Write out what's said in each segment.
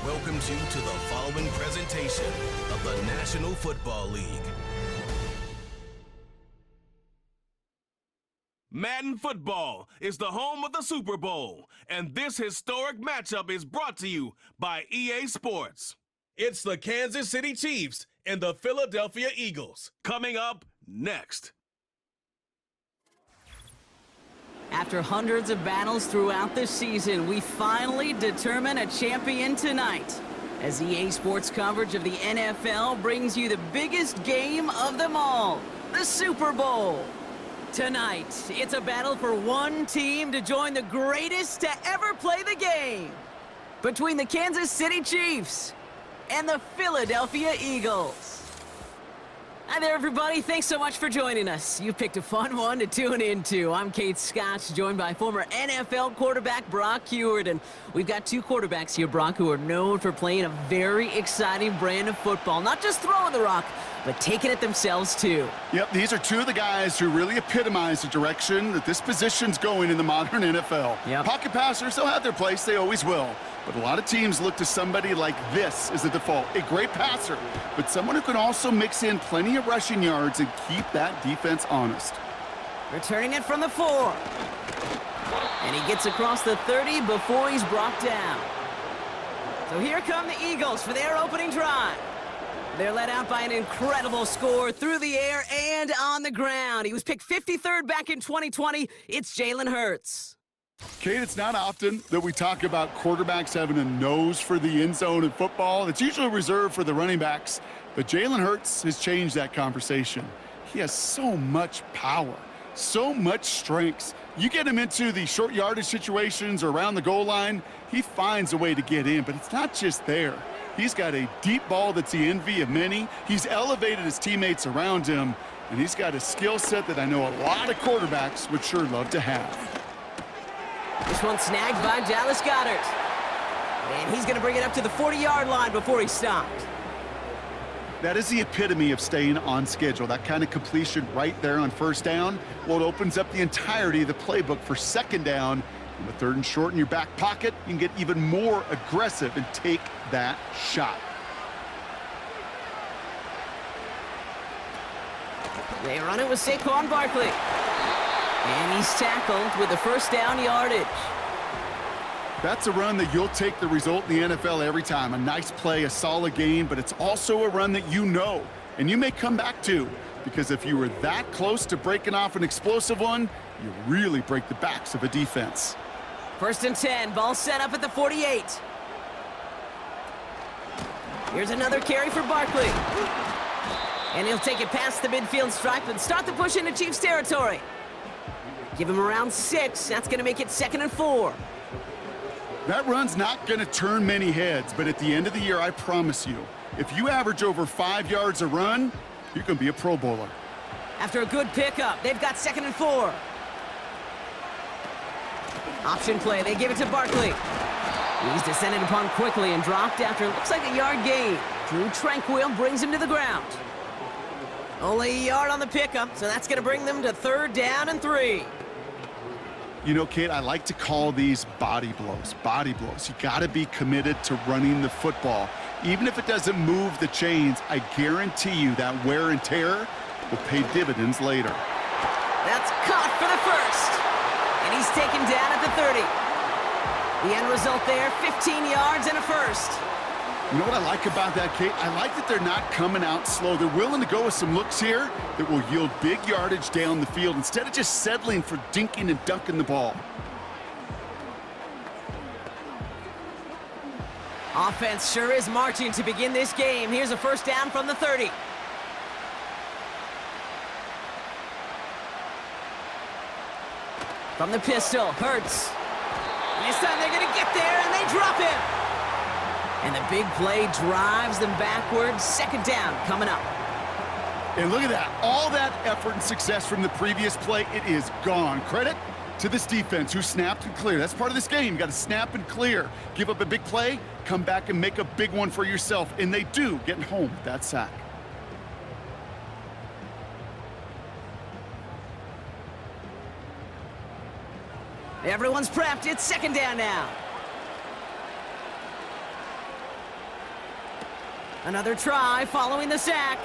welcomes you to the following presentation of the National Football League. Madden Football is the home of the Super Bowl, and this historic matchup is brought to you by EA Sports. It's the Kansas City Chiefs and the Philadelphia Eagles, coming up next. After hundreds of battles throughout the season, we finally determine a champion tonight, as EA Sports coverage of the NFL brings you the biggest game of them all, the Super Bowl. Tonight, it's a battle for one team to join the greatest to ever play the game, between the Kansas City Chiefs and the Philadelphia Eagles. Hi there, everybody. Thanks so much for joining us. You picked a fun one to tune into. I'm Kate Scott, joined by former NFL quarterback Brock Huard. And we've got two quarterbacks here, Brock, who are known for playing a very exciting brand of football. Not just throwing the rock, but taking it themselves, too. Yep, these are two of the guys who really epitomize the direction that this position's going in the modern NFL. Yep. Pocket passers, they'll have their place. They always will. But a lot of teams look to somebody like this as a default. A great passer, but someone who can also mix in plenty of rushing yards and keep that defense honest. Returning it from the 4. And he gets across the 30 before he's brought down. So here come the Eagles for their opening drive. They're led out by an incredible score through the air and on the ground. He was picked 53rd back in 2020. It's Jalen Hurts. Kate, it's not often that we talk about quarterbacks having a nose for the end zone in football. It's usually reserved for the running backs. But Jalen Hurts has changed that conversation. He has so much power, so much strength. You get him into the short yardage situations or around the goal line, he finds a way to get in. But it's not just there. He's got a deep ball that's the envy of many. He's elevated his teammates around him. And he's got a skill set that I know a lot of quarterbacks would sure love to have. This one snagged by Dallas Goedert. And he's going to bring it up to the 40-yard line before he stopped. That is the epitome of staying on schedule. That kind of completion right there on first down. Well, it opens up the entirety of the playbook for second down. And with third and short in your back pocket, you can get even more aggressive and take that shot. They run it with Saquon Barkley. And he's tackled with the first down yardage. That's a run that you'll take the result in the NFL every time. A nice play, a solid game, but it's also a run that you know, and you may come back to, because if you were that close to breaking off an explosive one, you really break the backs of a defense. First and 10, ball set up at the 48. Here's another carry for Barkley. And he'll take it past the midfield stripe and start the push into Chiefs territory. Give him around 6. That's going to make it 2nd and 4. That run's not going to turn many heads, but at the end of the year, I promise you, if you average over 5 yards a run, you're going to be a Pro Bowler. After a good pickup, they've got 2nd and 4. Option play, they give it to Barkley. He's descended upon quickly and dropped after looks like a yard gain. Drew Tranquil brings him to the ground. Only a yard on the pickup, so that's going to bring them to 3rd down and 3. You know, Kate, I like to call these body blows. Body blows. You got to be committed to running the football. Even if it doesn't move the chains, I guarantee you that wear and tear will pay dividends later. That's caught for the first. And he's taken down at the 30. The end result there, 15 yards and a first. You know what I like about that, Kate? I like that they're not coming out slow. They're willing to go with some looks here that will yield big yardage down the field instead of just settling for dinking and dunking the ball. Offense sure is marching to begin this game. Here's a first down from the 30. From the pistol, Hurts. And this time they're going to get there, and they drop him. And the big play drives them backwards. 2nd down coming up. And look at that. All that effort and success from the previous play, it is gone. Credit to this defense who snapped and cleared. That's part of this game. You got to snap and clear. Give up a big play, come back and make a big one for yourself. And they do, getting home with that sack. Everyone's prepped. It's 2nd down now. Another try following the sack.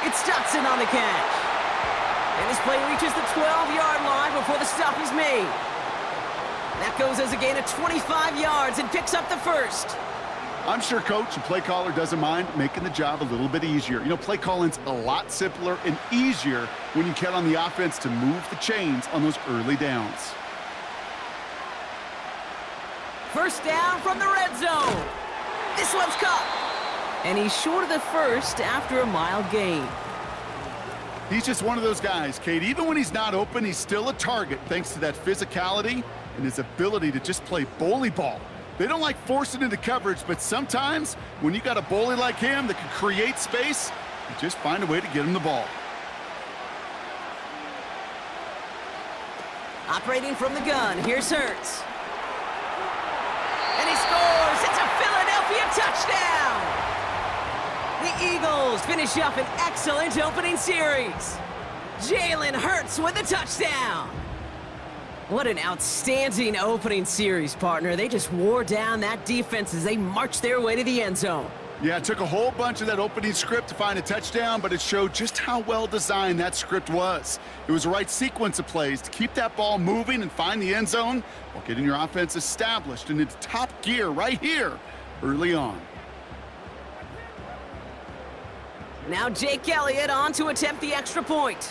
It's Dotson on the catch. And this play reaches the 12-yard line before the stop is made. That goes as a gain of 25 yards and picks up the first. I'm sure coach and play caller doesn't mind making the job a little bit easier. You know, play calling's a lot simpler and easier when you count on the offense to move the chains on those early downs. First down from the red zone. This one's caught. And he's short of the first after a mild gain. He's just one of those guys, Kate. Even when he's not open, he's still a target thanks to that physicality and his ability to just play bully ball. They don't like forcing into coverage, but sometimes when you got a bully like him that can create space, you just find a way to get him the ball. Operating from the gun, here's Hurts. And he scores! It's a Philadelphia touchdown! The Eagles finish up an excellent opening series. Jalen Hurts with a touchdown. What an outstanding opening series, partner. They just wore down that defense as they marched their way to the end zone. Yeah, it took a whole bunch of that opening script to find a touchdown, but it showed just how well designed that script was. It was the right sequence of plays to keep that ball moving and find the end zone while getting your offense established in its top gear right here early on. Now Jake Elliott on to attempt the extra point.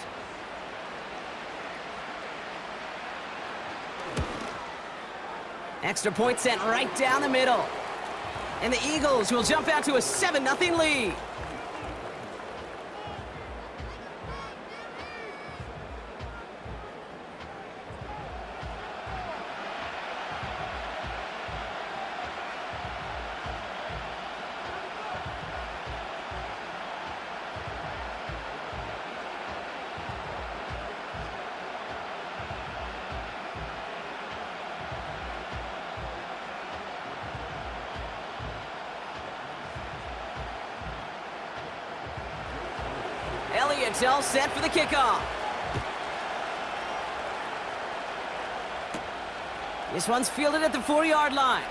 Extra point sent right down the middle. And the Eagles will jump out to a 7-0 lead. Elliott's all set for the kickoff. This one's fielded at the 4-yard line.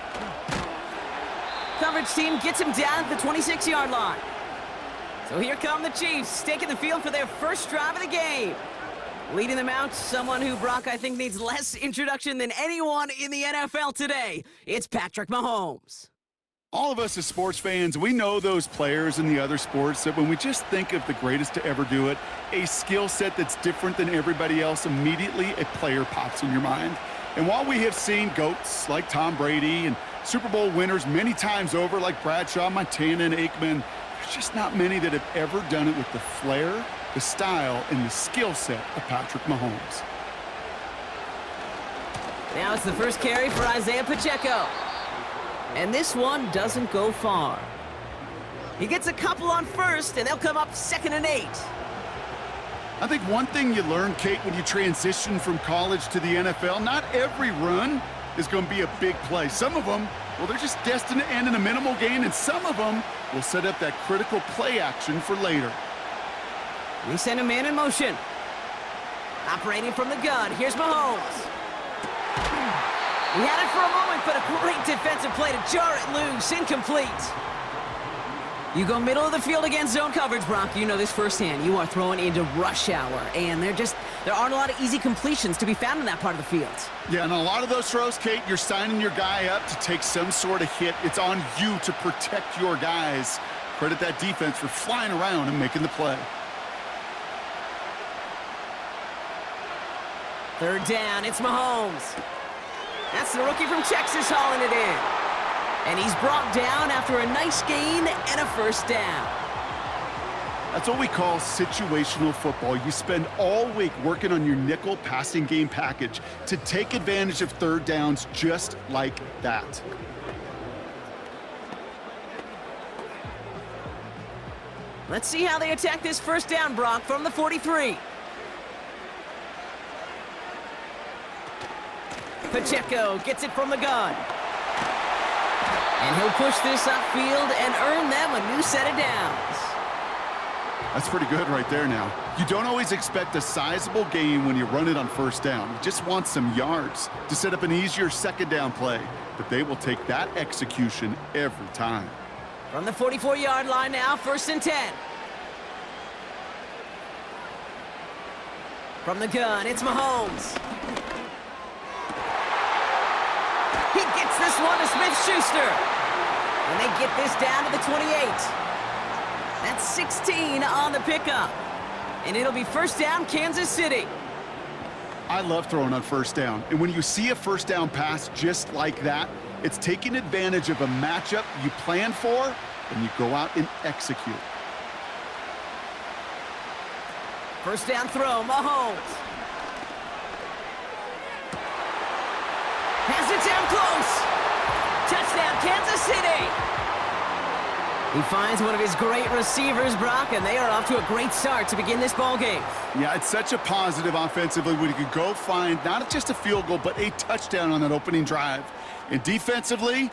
Coverage team gets him down at the 26-yard line. So here come the Chiefs, taking the field for their first drive of the game. Leading them out, someone who, Brock, I think needs less introduction than anyone in the NFL today. It's Patrick Mahomes. All of us as sports fans, we know those players in the other sports that when we just think of the greatest to ever do it, a skill set that's different than everybody else, immediately a player pops in your mind. And while we have seen GOATs like Tom Brady and Super Bowl winners many times over like Bradshaw, Montana, and Aikman, there's just not many that have ever done it with the flair, the style, and the skill set of Patrick Mahomes. Now it's the first carry for Isaiah Pacheco. And this one doesn't go far. He gets a couple on first, and they'll come up 2nd and 8. I think one thing you learn, Kate, when you transition from college to the NFL, not every run is going to be a big play. Some of them, well, they're just destined to end in a minimal gain, and some of them will set up that critical play action for later. We send a man in motion. Operating from the gun, here's Mahomes. He had it for a moment, but a great defensive play to jar it loose. Incomplete. You go middle of the field against zone coverage, Brock. You know this firsthand. You are throwing into rush hour, and there aren't a lot of easy completions to be found in that part of the field. Yeah, and a lot of those throws, Kate, you're signing your guy up to take some sort of hit. It's on you to protect your guys. Credit that defense for flying around and making the play. 3rd down, it's Mahomes. That's the rookie from Texas hauling it in. And he's brought down after a nice gain and a first down. That's what we call situational football. You spend all week working on your nickel passing game package to take advantage of 3rd downs just like that. Let's see how they attack this first down, Brock, from the 43. Pacheco gets it from the gun. And he'll push this upfield and earn them a new set of downs. That's pretty good right there now. You don't always expect a sizable gain when you run it on 1st down. You just want some yards to set up an easier 2nd down play. But they will take that execution every time. From the 44-yard line now, 1st and 10. From the gun, it's Mahomes. He gets this one to Smith-Schuster. And they get this down to the 28. That's 16 on the pickup. And it'll be 1st down, Kansas City. I love throwing on 1st down. And when you see a 1st down pass just like that, it's taking advantage of a matchup you plan for, and you go out and execute. 1st down throw, Mahomes. Has it down close. Touchdown, Kansas City. He finds one of his great receivers, Brock, and they are off to a great start to begin this ball game. Yeah, it's such a positive offensively when you can go find not just a field goal, but a touchdown on that opening drive. And defensively,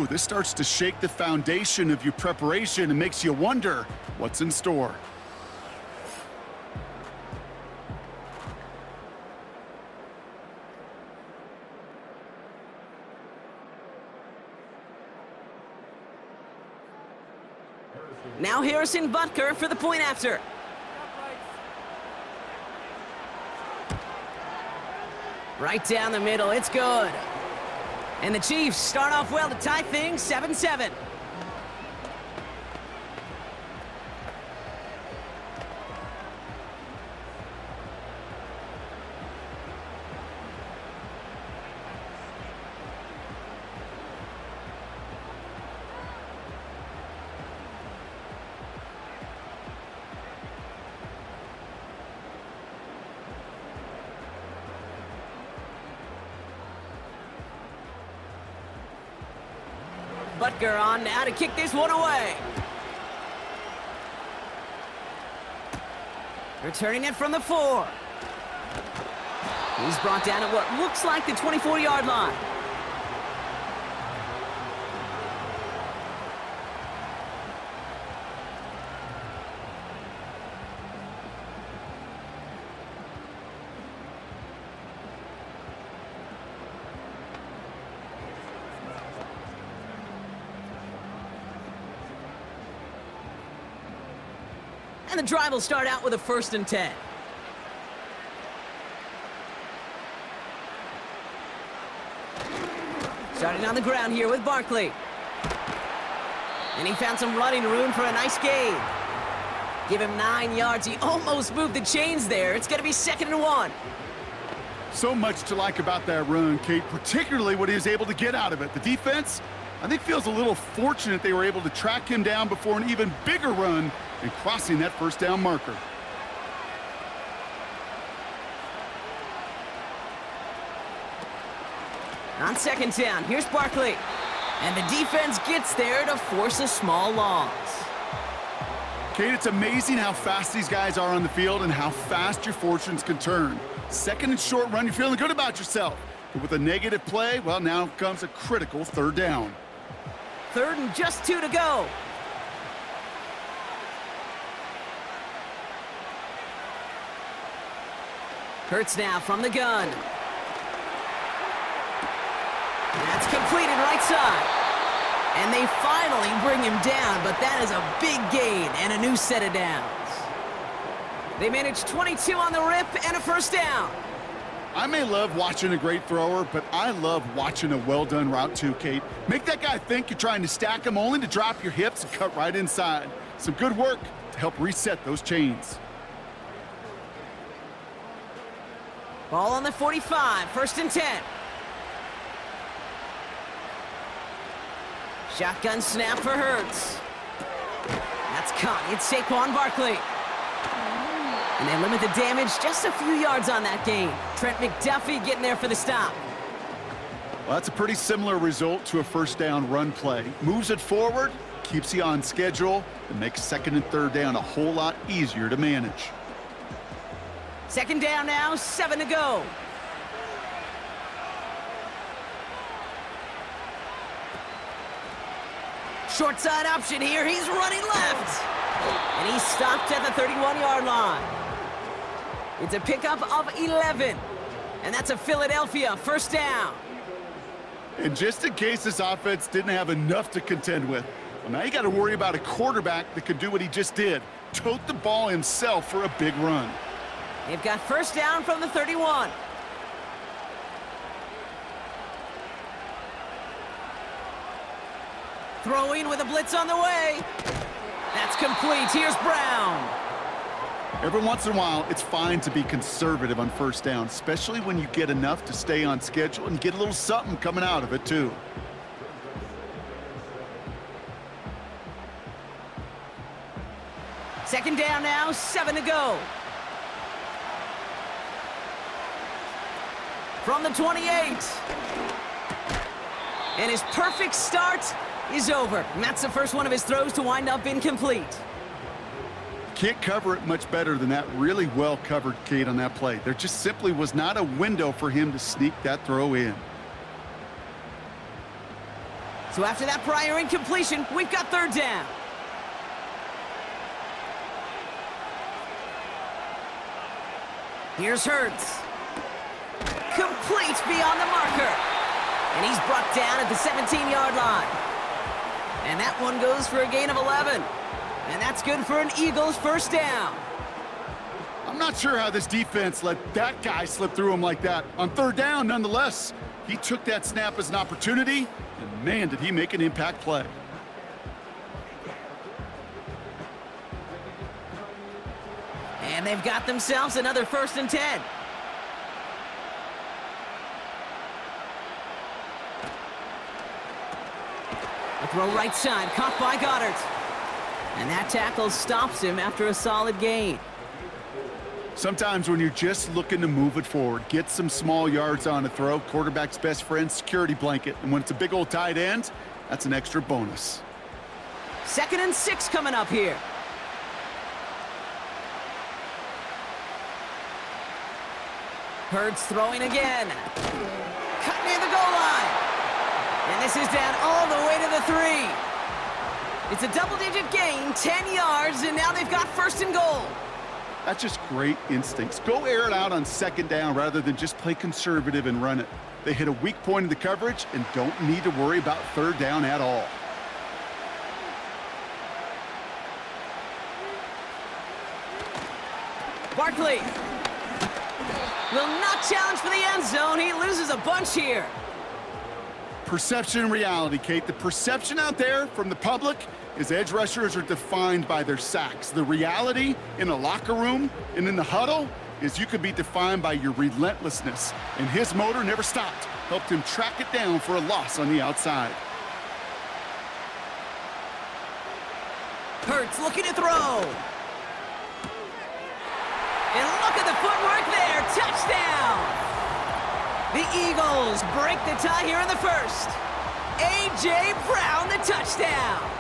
this starts to shake the foundation of your preparation and makes you wonder what's in store. Now Harrison Butker for the point after. Right down the middle, it's good. And the Chiefs start off well to tie things 7-7. Butker on now to kick this one away. Returning it from the 4. He's brought down at what looks like the 24-yard line. And the drive will start out with a 1st and 10. Starting on the ground here with Barkley. And he found some running room for a nice gain. Give him 9 yards. He almost moved the chains there. It's going to be 2nd and 1. So much to like about that run, Kate, particularly what he was able to get out of it. The defense, I think, feels a little fortunate they were able to track him down before an even bigger run and crossing that 1st down marker. On 2nd down, here's Barkley. And the defense gets there to force a small loss. Kate, it's amazing how fast these guys are on the field and how fast your fortunes can turn. 2nd and short run, you're feeling good about yourself. But with a negative play, well, now comes a critical 3rd down. 3rd and just 2 to go. Hurts now from the gun. That's completed right side. And they finally bring him down, but that is a big gain and a new set of downs. They managed 22 on the rip and a 1st down. I may love watching a great thrower, but I love watching a well-done route too, Kate. Make that guy think you're trying to stack him only to drop your hips and cut right inside. Some good work to help reset those chains. Ball on the 45, 1st and 10. Shotgun snap for Hurts. That's caught. It's Saquon Barkley. And they limit the damage just a few yards on that gain. Trent McDuffie getting there for the stop. Well, that's a pretty similar result to a 1st down run play. Moves it forward, keeps you on schedule, and makes 2nd and 3rd down a whole lot easier to manage. 2nd down now, 7 to go. Short side option here. He's running left. And he's stopped at the 31-yard line. It's a pickup of 11. And that's a Philadelphia 1st down. And just in case this offense didn't have enough to contend with, Well, now you got to worry about a quarterback that could do what he just did, tote the ball himself for a big run. They've got first down from the 31. Throwing with a blitz on the way. That's complete. Here's Brown. Every once in a while, it's fine to be conservative on first down, especially when you get enough to stay on schedule and get a little something coming out of it, too. Second down now, 7 to go. From the 28. And his perfect start is over. And that's the first one of his throws to wind up incomplete. Can't cover it much better than that. Really well covered, Kate, on that play. There just simply was not a window for him to sneak that throw in. So after that prior incompletion, we've got third down. Here's Hurts. Complete beyond the marker. And he's brought down at the 17-yard line. And that one goes for a gain of 11. And that's good for an Eagles first down. I'm not sure how this defense let that guy slip through him like that. On third down, nonetheless, he took that snap as an opportunity, and man, did he make an impact play. And they've got themselves another 1st and 10. A throw right side, caught by Goddard. And that tackle stops him after a solid gain. Sometimes when you're just looking to move it forward, get some small yards on a throw, quarterback's best friend, security blanket. And when it's a big old tight end, that's an extra bonus. 2nd and 6 coming up here. Hurts throwing again. Cut near the goal line. And this is down all the way to the 3. It's a double-digit gain, 10 yards, and now they've got 1st and goal. That's just great instincts. Go air it out on 2nd down rather than just play conservative and run it. They hit a weak point in the coverage and don't need to worry about 3rd down at all. Barkley will not challenge for the end zone. He loses a bunch here. Perception and reality, Kate. The perception out there from the public is edge rushers are defined by their sacks. The reality in a locker room and in the huddle is you could be defined by your relentlessness. And his motor never stopped. Helped him track it down for a loss on the outside. Hurts looking to throw. And look at the footwork there. Touchdown. The Eagles break the tie here in the 1st. A.J. Brown, the touchdown.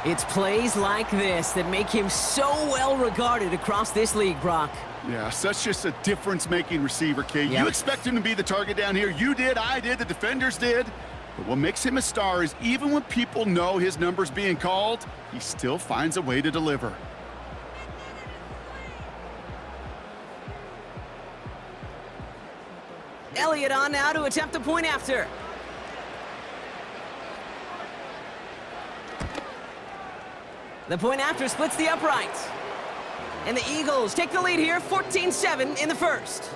It's plays like this that make him so well regarded across this league, Brock. Yeah, such just a difference-making receiver, Kate. Yep. You expect him to be the target down here. You did, I did, the defenders did. But what makes him a star is even when people know his number's being called, he still finds a way to deliver. Elliott on now to attempt a point after. The point after splits the uprights. And the Eagles take the lead here, 14-7 in the 1st.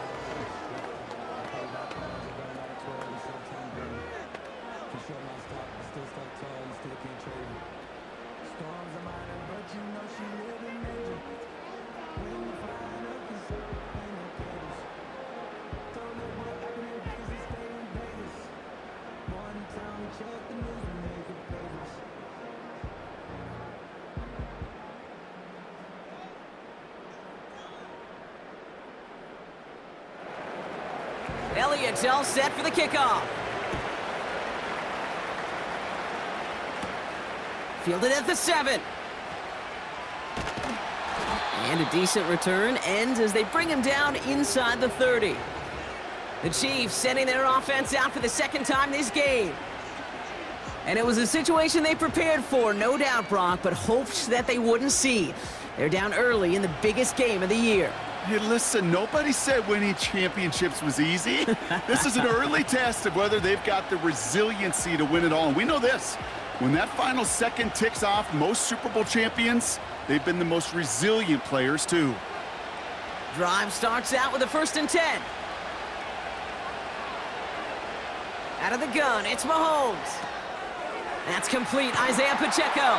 Elliott's all set for the kickoff. Fielded at the 7. And a decent return ends as they bring him down inside the 30. The Chiefs sending their offense out for the 2nd time this game. And it was a situation they prepared for, no doubt, Brock, but hoped that they wouldn't see. They're down early in the biggest game of the year. Hey, listen, nobody said winning championships was easy. This is an early test of whether they've got the resiliency to win it all. And we know this. When that final second ticks off, most Super Bowl champions, they've been the most resilient players too. Drive starts out with a 1st and 10. Out of the gun, it's Mahomes. That's complete, Isaiah Pacheco.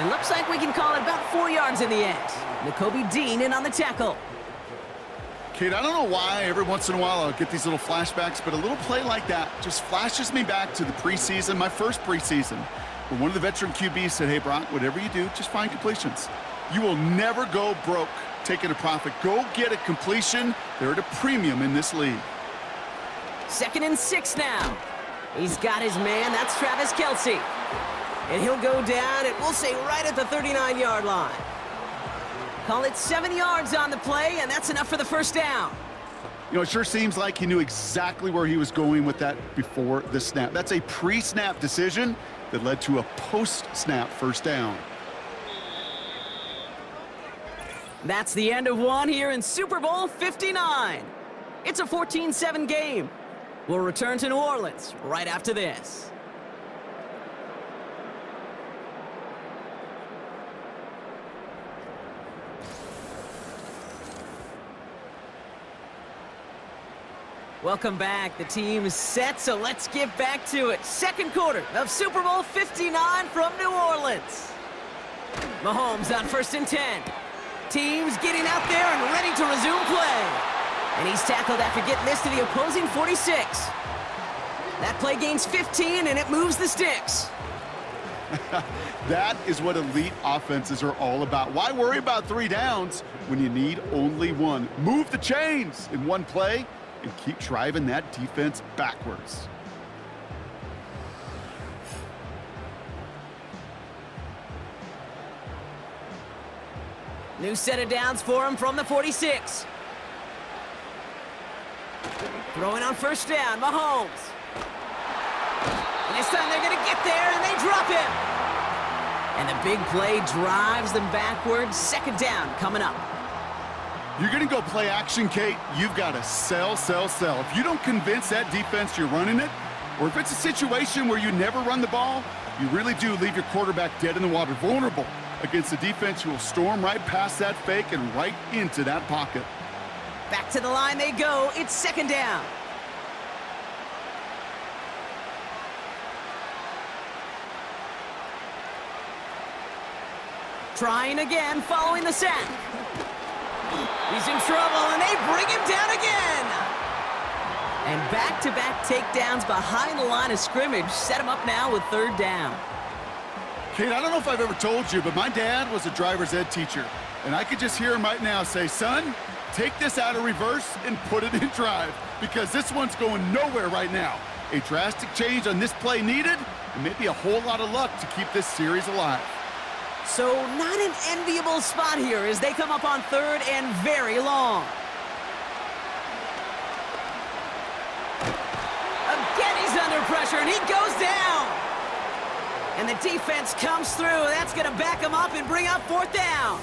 It looks like we can call it about 4 yards in the end. Nakobe Dean in on the tackle. Kate, I don't know why every once in a while I'll get these little flashbacks, but a little play like that just flashes me back to the preseason, my first preseason, where one of the veteran QBs said, hey, Brock, whatever you do, just find completions. You will never go broke taking a profit. Go get a completion. They're at a premium in this league. 2nd and 6 now. He's got his man. That's Travis Kelce. And he'll go down, and we'll say right at the 39-yard line. Call it 7 yards on the play, and that's enough for the 1st down. You know, it sure seems like he knew exactly where he was going with that before the snap. That's a pre-snap decision that led to a post-snap 1st down. That's the end of one here in Super Bowl 59. It's a 14-7 game. We'll return to New Orleans right after this. Welcome back. The team is set, so let's get back to it. 2nd quarter of Super Bowl 59 from New Orleans. Mahomes on 1st and 10. Teams getting out there and ready to resume play. And he's tackled after getting this to the opposing 46. That play gains 15, and it moves the sticks. That is what elite offenses are all about. Why worry about 3 downs when you need only 1? Move the chains in one play and keep driving that defense backwards. New set of downs for him from the 46. Throwing on 1st down, Mahomes. And this time they're going to get there, and they drop him. And the big play drives them backwards. 2nd down coming up. You're going to go play action, Kate. You've got to sell, sell, sell. If you don't convince that defense you're running it, or if it's a situation where you never run the ball, you really do leave your quarterback dead in the water, vulnerable against a defense who will storm right past that fake and right into that pocket. Back to the line they go. It's 2nd down. Trying again following the sack. He's in trouble, and they bring him down again. And back-to-back takedowns behind the line of scrimmage set him up now with 3rd down. Kate, I don't know if I've ever told you, but my dad was a driver's ed teacher. And I could just hear him right now say, son, take this out of reverse and put it in drive, because this one's going nowhere right now. A drastic change on this play needed, and maybe a whole lot of luck to keep this series alive. So not an enviable spot here as they come up on 3rd and very long. Again, he's under pressure, and he goes down. And the defense comes through. That's going to back him up and bring up 4th down.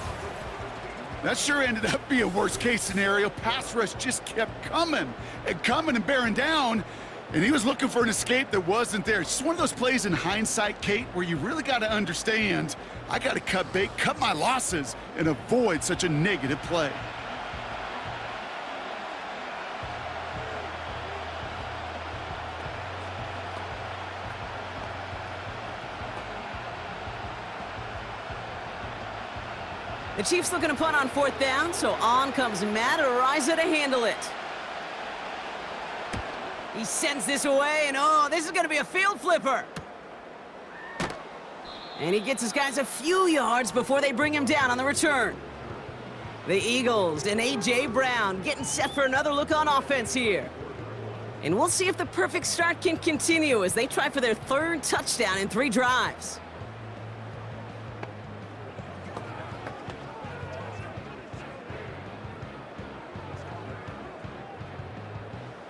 That sure ended up being a worst-case scenario. Pass rush just kept coming and bearing down, and he was looking for an escape that wasn't there. It's just one of those plays in hindsight, Kate, where you really got to understand, I got to cut bait, cut my losses, and avoid such a negative play. The Chiefs looking to punt on 4th down, so on comes Matt Araiza to handle it. He sends this away, and oh, this is going to be a field flipper. And he gets his guys a few yards before they bring him down on the return. The Eagles and A.J. Brown getting set for another look on offense here. And we'll see if the perfect start can continue as they try for their 3rd touchdown in 3 drives.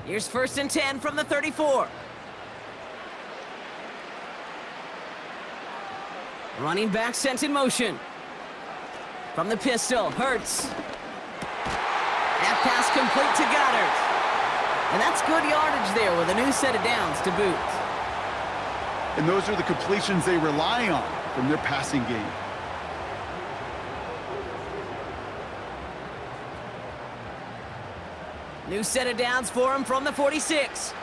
Here's 1st and 10 from the 34. Running back sent in motion. From the pistol, Hurts. That pass complete to Goddard. And that's good yardage there with a new set of downs to boot. and those are the completions they rely on from their passing game. New set of downs for him from the 46.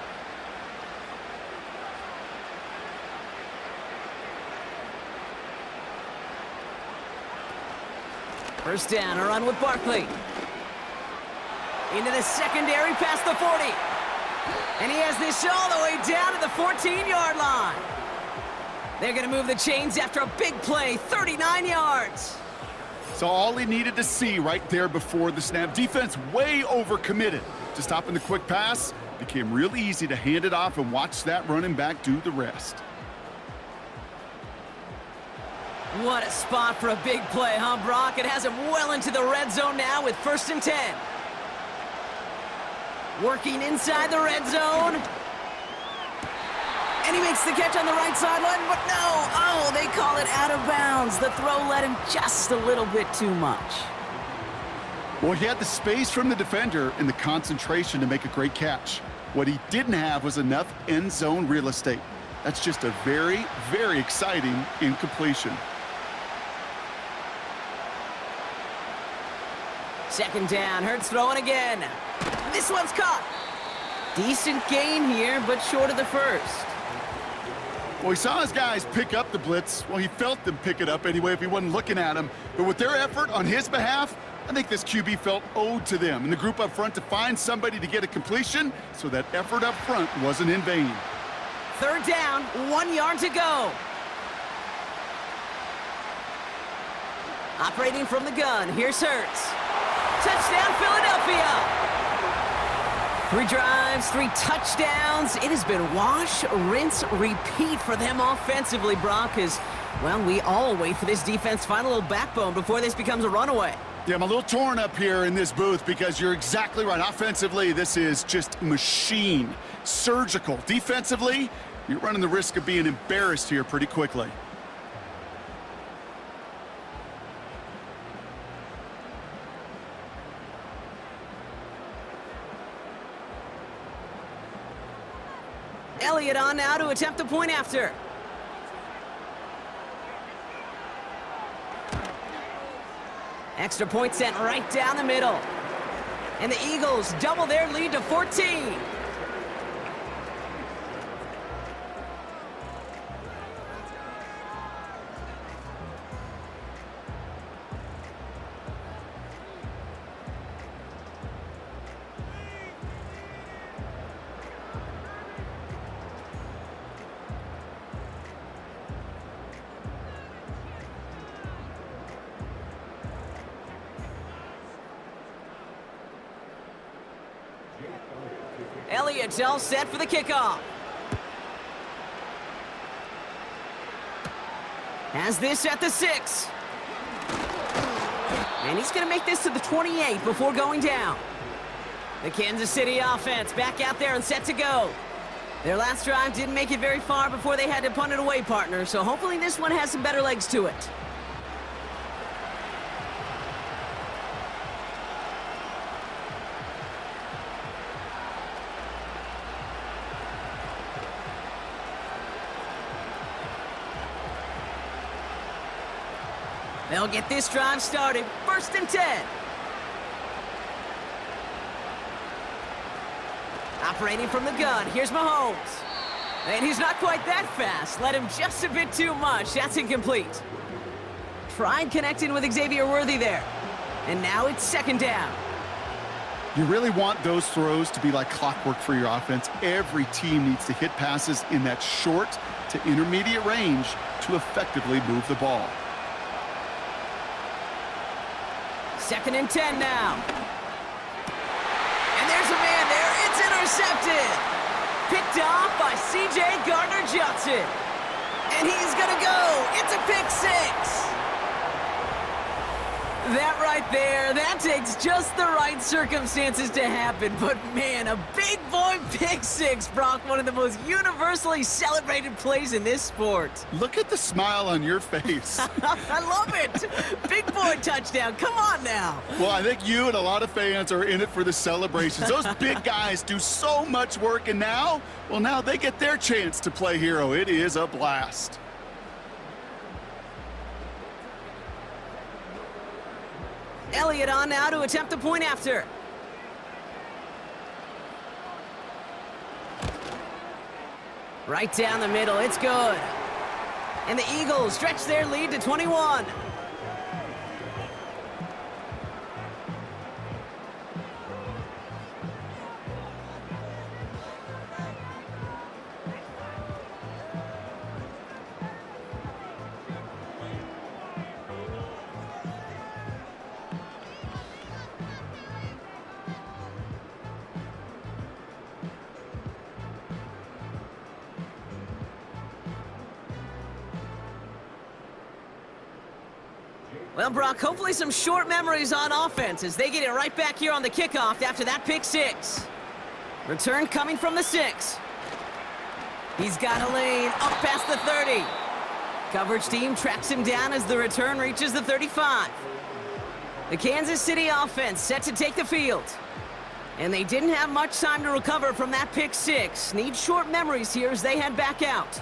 First down, a run with Barkley. Into the secondary past the 40. And he has this all the way down to the 14-yard line. They're going to move the chains after a big play, 39 yards. So all he needed to see right there before the snap. Defense way overcommitted to stopping the quick pass. Became real easy to hand it off and watch that running back do the rest. What a spot for a big play, huh, Brock? It has him well into the red zone now with 1st and 10. Working inside the red zone. And he makes the catch on the right sideline, but no! Oh, they call it out of bounds. The throw led him just a little bit too much. Well, he had the space from the defender and the concentration to make a great catch. What he didn't have was enough end zone real estate. That's just a very, very exciting incompletion. Second down, Hurts throwing again. This one's caught. Decent gain here, but short of the first. Well, he saw his guys pick up the blitz. Well, he felt them pick it up anyway if he wasn't looking at him. But with their effort on his behalf, I think this QB felt owed to them and the group up front to find somebody to get a completion, so that effort up front wasn't in vain. Third down, 1 yard to go. Operating from the gun, here's Hurts. Touchdown, Philadelphia! 3 drives, 3 touchdowns. It has been wash, rinse, repeat for them offensively, Brock, as, well, we all wait for this defense to find a little backbone before this becomes a runaway. Yeah, I'm a little torn up here in this booth because you're exactly right. Offensively, this is just machine. Surgical. Defensively, you're running the risk of being embarrassed here pretty quickly. Elliott on now to attempt the point after. Extra point sent right down the middle. And the Eagles double their lead to 14. Elliott's all set for the kickoff. Has this at the 6. And he's going to make this to the 28 before going down. The Kansas City offense back out there and set to go. Their last drive didn't make it very far before they had to punt it away, partner, so hopefully this one has some better legs to it. They'll get this drive started. 1st and 10. Operating from the gun, here's Mahomes. And he's not quite that fast. Led him just a bit too much. That's incomplete. Tried connecting with Xavier Worthy there. And now it's 2nd down. You really want those throws to be like clockwork for your offense. Every team needs to hit passes in that short to intermediate range to effectively move the ball. 2nd and 10 now. And there's a man there. It's intercepted. Picked off by C.J. Gardner-Johnson. And he's going to go. It's a pick 6. That right there, that takes just the right circumstances to happen. But man, a big boy pick six, Brock, one of the most universally celebrated plays in this sport. Look at the smile on your face. I love it. Big boy touchdown. Come on now. Well, I think you and a lot of fans are in it for the celebrations. Those big guys do so much work, and now they get their chance to play hero. It is a blast. Elliott on now to attempt the point after. Right down the middle, it's good. And the Eagles stretch their lead to 21. Well, Brock, hopefully some short memories on offense as they get it right back here on the kickoff after that pick six. Return coming from the 6. He's got a lane up past the 30. Coverage team tracks him down as the return reaches the 35. The Kansas City offense set to take the field. And they didn't have much time to recover from that pick six. Need short memories here as they head back out.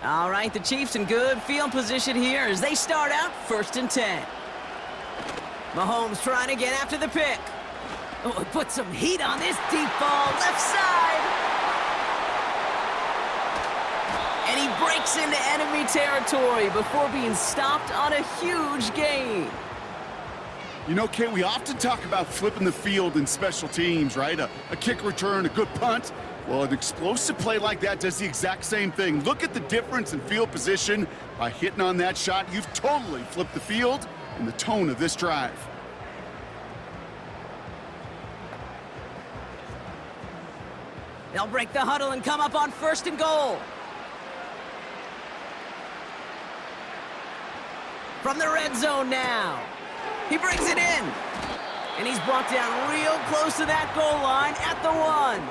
All right, the Chiefs in good field position here as they start out 1st and 10. Mahomes trying to get after the pick. Oh, put some heat on this deep ball, left side. And he breaks into enemy territory before being stopped on a huge gain. You know, Kate, we often talk about flipping the field in special teams, right? A kick return, a good punt. Well, an explosive play like that does the exact same thing. Look at the difference in field position. By hitting on that shot, you've totally flipped the field and the tone of this drive. They'll break the huddle and come up on 1st and goal. From the red zone now. He brings it in. And he's brought down real close to that goal line at the 1.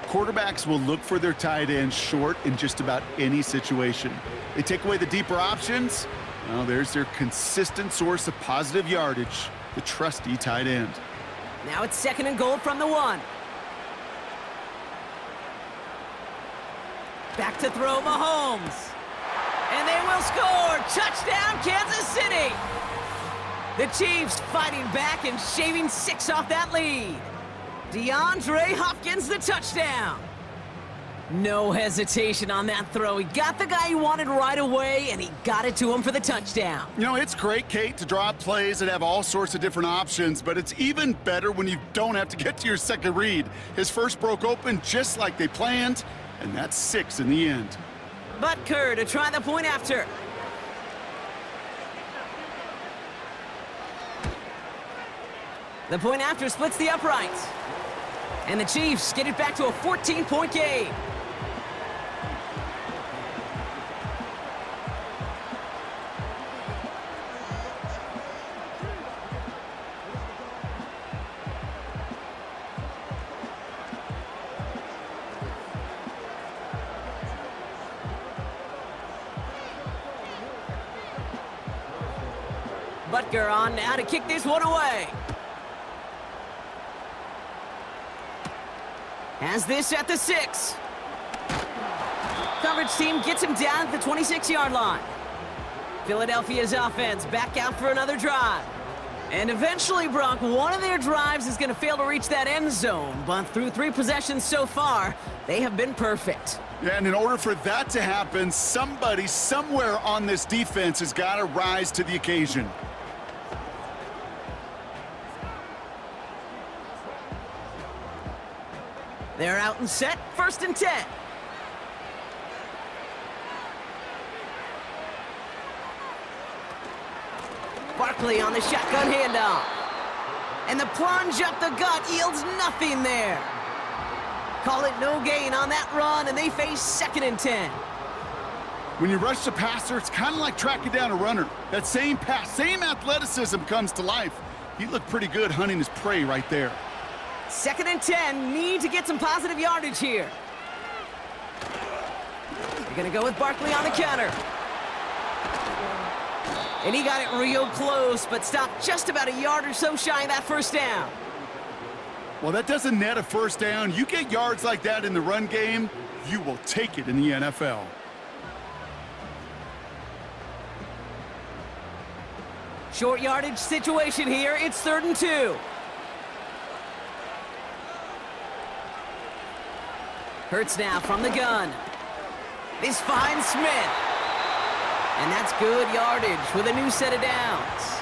Quarterbacks will look for their tight end short in just about any situation. They take away the deeper options. Well, there's their consistent source of positive yardage, the trusty tight end. Now it's 2nd and goal from the 1. Back to throw Mahomes. And they will score. Touchdown, Kansas City. The Chiefs fighting back and shaving 6 off that lead. DeAndre Hopkins, the touchdown. No hesitation on that throw. He got the guy he wanted right away, and he got it to him for the touchdown. You know, it's great, Kate, to draw up plays that have all sorts of different options, but it's even better when you don't have to get to your second read. His first broke open just like they planned, and that's 6 in the end. Butker to try the point after. The point after splits the uprights. And the Chiefs get it back to a 14-point game. Butker on now to kick this one away. Has this at the 6. Coverage team gets him down at the 26-yard line. Philadelphia's offense back out for another drive. And eventually, Brock, one of their drives is going to fail to reach that end zone. But through 3 possessions so far, they have been perfect. Yeah, and in order for that to happen, somebody somewhere on this defense has got to rise to the occasion. They're out and set, 1st and 10. Barkley on the shotgun handoff. And the plunge up the gut yields nothing there. Call it no gain on that run, and they face 2nd and 10. When you rush the passer, it's kind of like tracking down a runner. That same pass, same athleticism comes to life. He looked pretty good hunting his prey right there. 2nd and 10, need to get some positive yardage here. They're going to go with Barkley on the counter. And he got it real close, but stopped just about a yard or so shy of that first down. Well, that doesn't net a first down. You get yards like that in the run game, you will take it in the NFL. Short yardage situation here. It's 3rd and 2. Hurts now from the gun. This finds Smith. And that's good yardage with a new set of downs.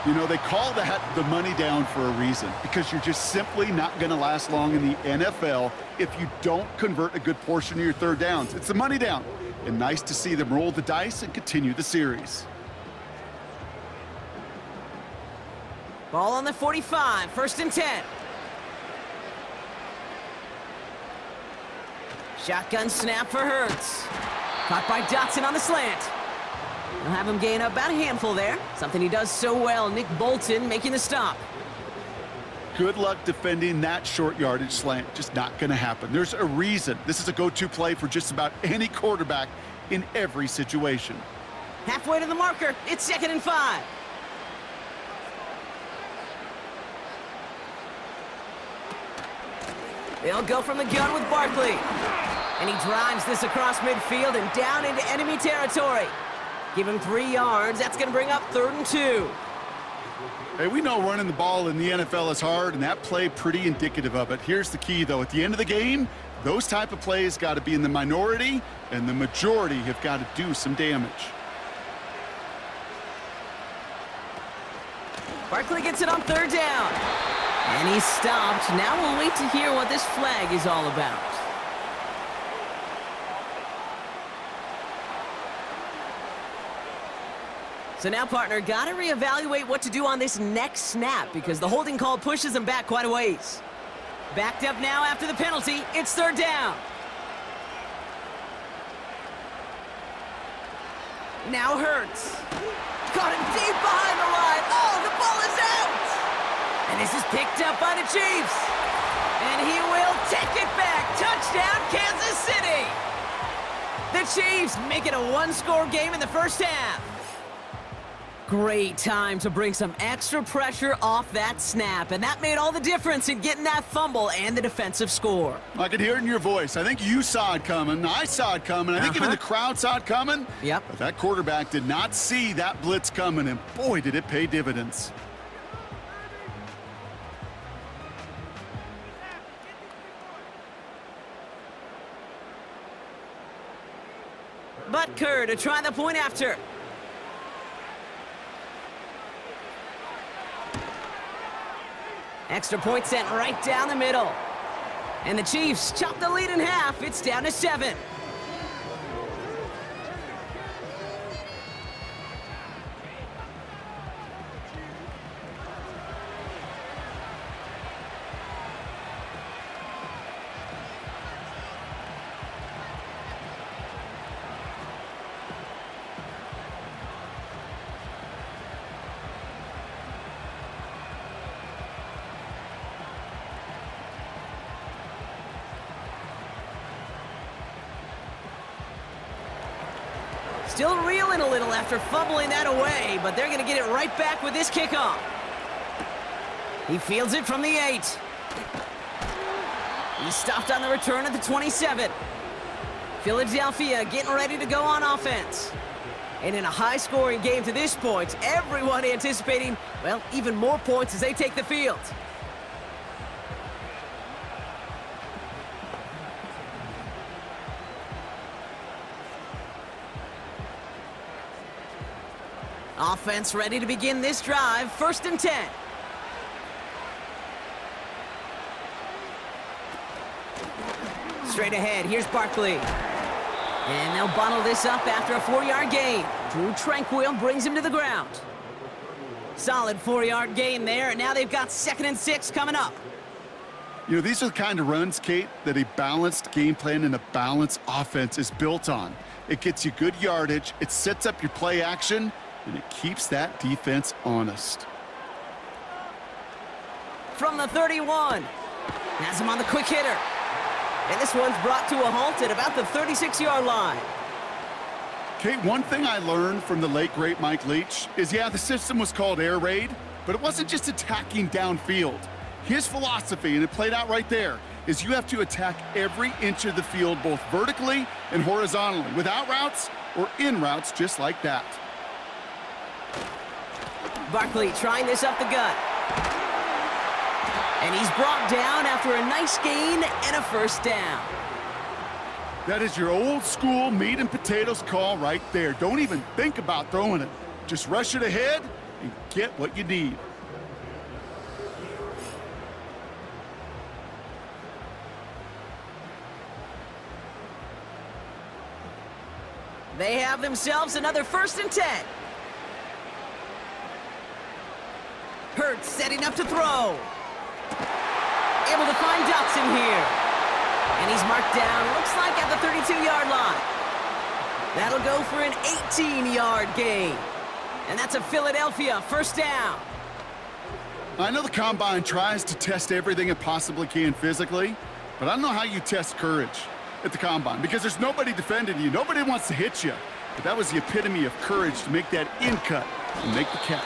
You know, they call that the money down for a reason, because you're just simply not going to last long in the NFL if you don't convert a good portion of your 3rd downs. It's the money down. And nice to see them roll the dice and continue the series. Ball on the 45, 1st and 10. Shotgun snap for Hurts. Caught by Dotson on the slant. They'll have him gain about a handful there. Something he does so well. Nick Bolton making the stop. Good luck defending that short yardage slant. Just not going to happen. There's a reason. This is a go-to play for just about any quarterback in every situation. Halfway to the marker. It's 2nd and 5. They'll go from the gun with Barkley. And he drives this across midfield and down into enemy territory. Give him 3 yards. That's going to bring up 3rd and 2. Hey, we know running the ball in the NFL is hard, and that play pretty indicative of it. Here's the key, though. At the end of the game, those type of plays got to be in the minority, and the majority have got to do some damage. Barkley gets it on 3rd down. And he's stopped. Now we'll wait to hear what this flag is all about. So now, partner, got to reevaluate what to do on this next snap because the holding call pushes him back quite a ways. Backed up now after the penalty. It's 3rd down. Now Hurts. Caught him deep behind the line. Oh, the ball is out. And this is picked up by the Chiefs. And he will take it back. Touchdown, Kansas City. The Chiefs make it a 1-score game in the first half. Great time to bring some extra pressure off that snap, and that made all the difference in getting that fumble and the defensive score. I could hear it in your voice. I think you saw it coming. I saw it coming. I think even the crowd saw it coming. Yep. But that quarterback did not see that blitz coming, and boy, did it pay dividends. Butker to try the point after. Extra point sent right down the middle. And the Chiefs chop the lead in half. It's down to 7. Still reeling a little after fumbling that away, but they're going to get it right back with this kickoff. He fields it from the 8. He's stopped on the return at the 27. Philadelphia getting ready to go on offense. And in a high-scoring game to this point, everyone anticipating, well, even more points as they take the field. Offense ready to begin this drive. 1st and 10. Straight ahead, here's Barkley. And they'll bottle this up after a 4-yard gain. Drew Tranquil brings him to the ground. Solid 4-yard gain there, and now they've got 2nd and 6 coming up. You know, these are the kind of runs, Kate, that a balanced game plan and a balanced offense is built on. It gets you good yardage, it sets up your play action, and it keeps that defense honest. From the 31. Has him on the quick hitter. And this one's brought to a halt at about the 36-yard line. Kate, one thing I learned from the late, great Mike Leach is, yeah, the system was called air raid, but it wasn't just attacking downfield. His philosophy, and it played out right there, is you have to attack every inch of the field, both vertically and horizontally, without routes or in routes just like that. Barkley trying this up the gut. And he's brought down after a nice gain and a first down. That is your old school meat and potatoes call right there. Don't even think about throwing it. Just rush it ahead and get what you need. They have themselves another 1st and 10. Hurts setting up to throw. Able to find Dotson here. And he's marked down, looks like at the 32-yard line. That'll go for an 18-yard gain. And that's a Philadelphia 1st down. I know the Combine tries to test everything it possibly can physically, but I don't know how you test courage at the Combine, because there's nobody defending you. Nobody wants to hit you. But that was the epitome of courage to make that in cut and make the catch.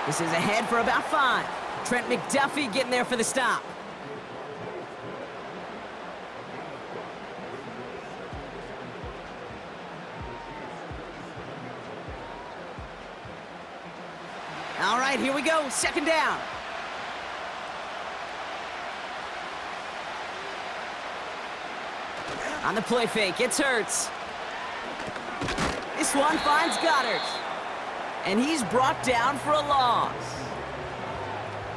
This is ahead for about 5. Trent McDuffie getting there for the stop. All right, here we go. 2nd down. On the play fake, it's Hurts. This one finds Goddard. And he's brought down for a loss.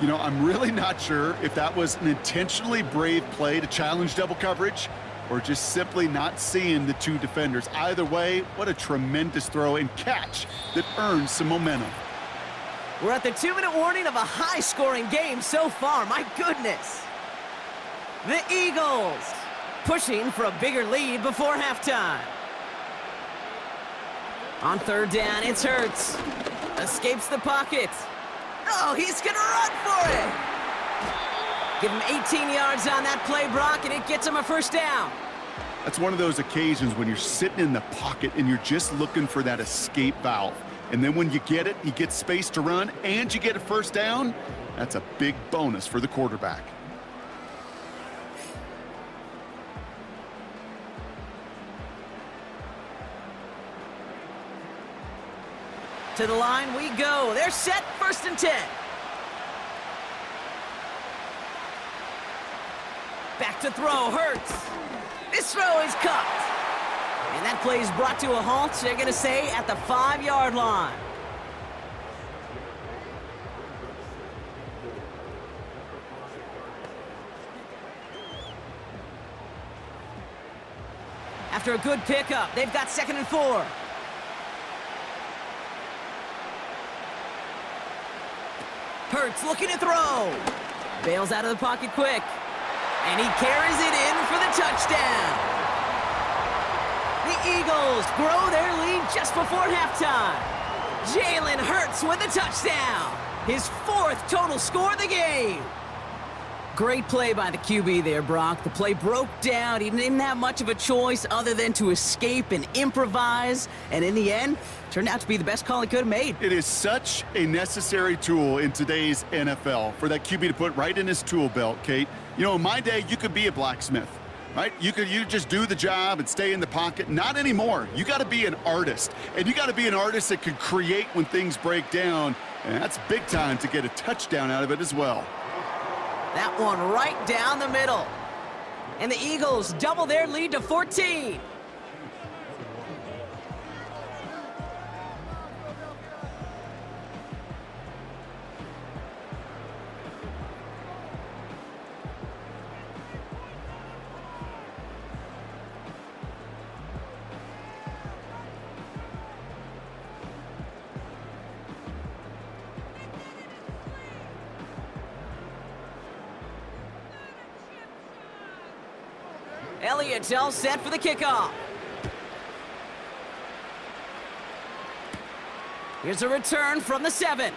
You know, I'm really not sure if that was an intentionally brave play to challenge double coverage or just simply not seeing the two defenders. Either way, what a tremendous throw and catch that earns some momentum. We're at the 2-minute warning of a high-scoring game so far. My goodness. The Eagles pushing for a bigger lead before halftime. On 3rd down, it's Hurts. Escapes the pocket. Oh, he's going to run for it. Give him 18 yards on that play, Brock, and it gets him a 1st down. That's one of those occasions when you're sitting in the pocket and you're just looking for that escape valve. And then when you get it, you get space to run, and you get a 1st down. That's a big bonus for the quarterback. To the line we go. They're set, 1st and 10. Back to throw, Hurts. This throw is caught. And that play is brought to a halt, they're going to say, at the 5-yard line. After a good pickup, they've got 2nd and 4. Hurts looking to throw. Bails out of the pocket quick. And he carries it in for the touchdown. The Eagles grow their lead just before halftime. Jalen Hurts with a touchdown. His 4th total score of the game. Great play by the QB there, Brock. The play broke down. He didn't have much of a choice other than to escape and improvise. And in the end, turned out to be the best call he could have made. It is such a necessary tool in today's NFL for that QB to put right in his tool belt, Kate. You know, in my day, you could be a blacksmith, right? You just do the job and stay in the pocket. Not anymore. You got to be an artist. And you got to be an artist that can create when things break down. And that's big time to get a touchdown out of it as well. That one right down the middle. And the Eagles double their lead to 14. Elliott's all set for the kickoff. Here's a return from the 7.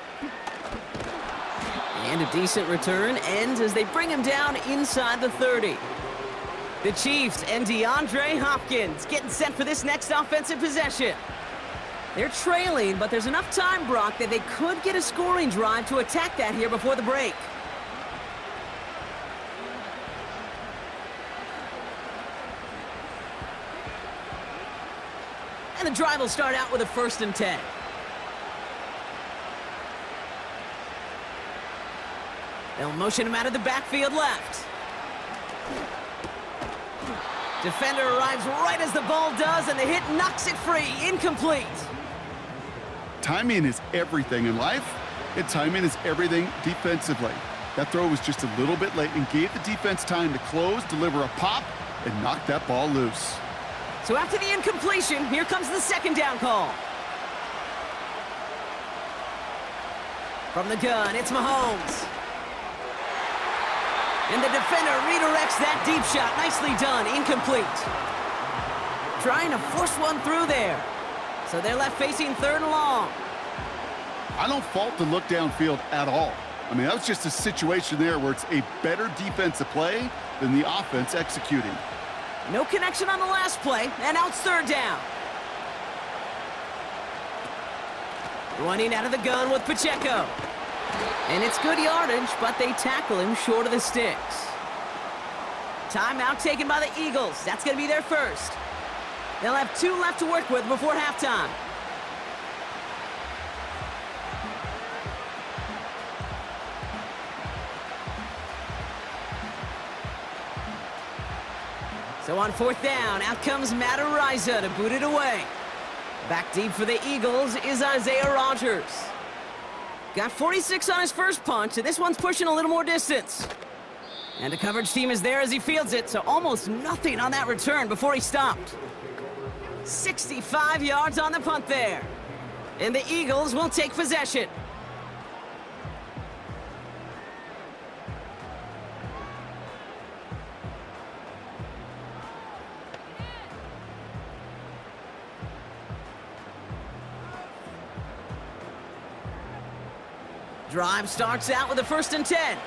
And a decent return ends as they bring him down inside the 30. The Chiefs and DeAndre Hopkins getting set for this next offensive possession. They're trailing, but there's enough time, Brock, that they could get a scoring drive to attack that here before the break. And the drive will start out with a 1st and 10. They'll motion him out of the backfield left. Defender arrives right as the ball does, and the hit knocks it free. Incomplete. Timing is everything in life, and timing is everything defensively. That throw was just a little bit late and gave the defense time to close, deliver a pop, and knock that ball loose. So after the incompletion, here comes the 2nd down call. From the gun, it's Mahomes. And the defender redirects that deep shot. Nicely done. Incomplete. Trying to force one through there. So they're left facing 3rd and long. I don't fault the look downfield at all. I mean, that was just a situation there where it's a better defensive play than the offense executing. No connection on the last play, and now it's 3rd down. Running out of the gun with Pacheco. And it's good yardage, but they tackle him short of the sticks. Timeout taken by the Eagles. That's going to be their first. They'll have 2 left to work with before halftime. So on 4th down, out comes Matt Ariza to boot it away. Back deep for the Eagles is Isaiah Rodgers. Got 46 on his first punch, and this one's pushing a little more distance. And the coverage team is there as he fields it, so almost nothing on that return before he stopped. 65 yards on the punt there. And the Eagles will take possession. Drive starts out with a 1st and 10.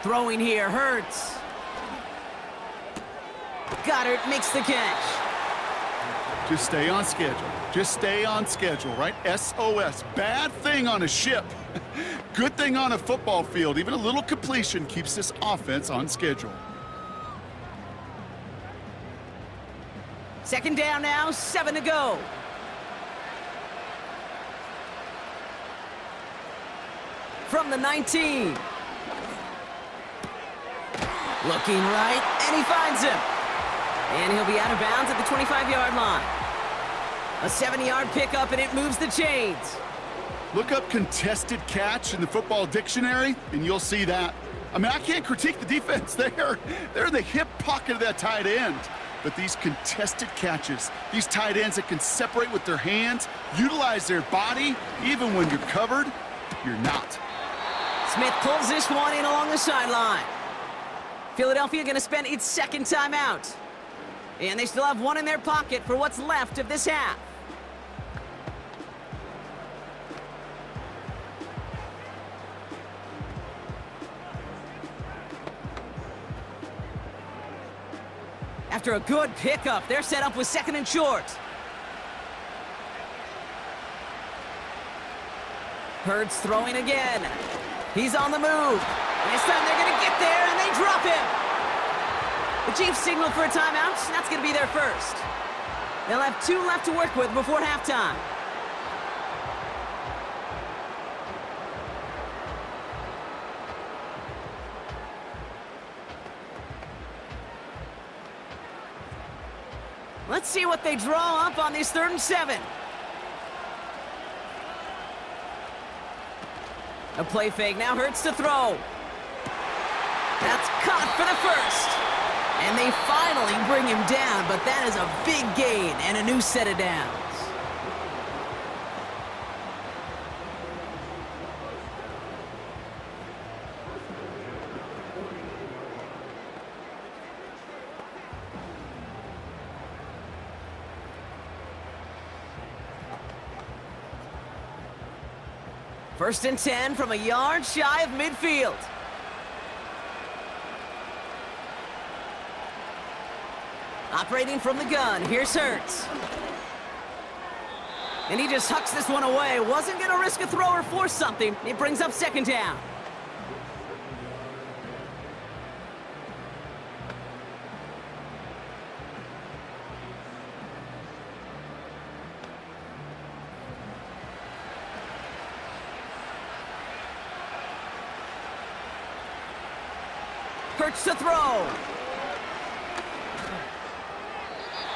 Throwing here, Hurts. Goddard makes the catch. Just stay on schedule. Just stay on schedule, right? SOS. Bad thing on a ship. Good thing on a football field. Even a little completion keeps this offense on schedule. 2nd down now, 7 to go. From the 19. Looking right, and he finds him. And he'll be out of bounds at the 25-yard line. A 70-yard pickup, and it moves the chains. Look up contested catch in the football dictionary, and you'll see that. I mean, I can't critique the defense there. They're in the hip pocket of that tight end. But these contested catches, these tight ends that can separate with their hands, utilize their body, even when you're covered, you're not. Smith pulls this one in along the sideline. Philadelphia going to spend its 2nd timeout. And they still have 1 in their pocket for what's left of this half. After a good pickup, they're set up with 2nd and short. Hurts throwing again. He's on the move. And this time they're going to get there, and they drop him. The Chiefs signal for a timeout. That's going to be their first. They'll have 2 left to work with before halftime. Let's see what they draw up on this 3rd and 7. A play fake, now Hurts to throw. That's caught for the first. And they finally bring him down, but that is a big gain and a new set of downs. First and 10 from a yard shy of midfield. Operating from the gun, here's Hurts. And he just hucks this one away. Wasn't going to risk a throw or force something. It brings up second down. Hurts to throw.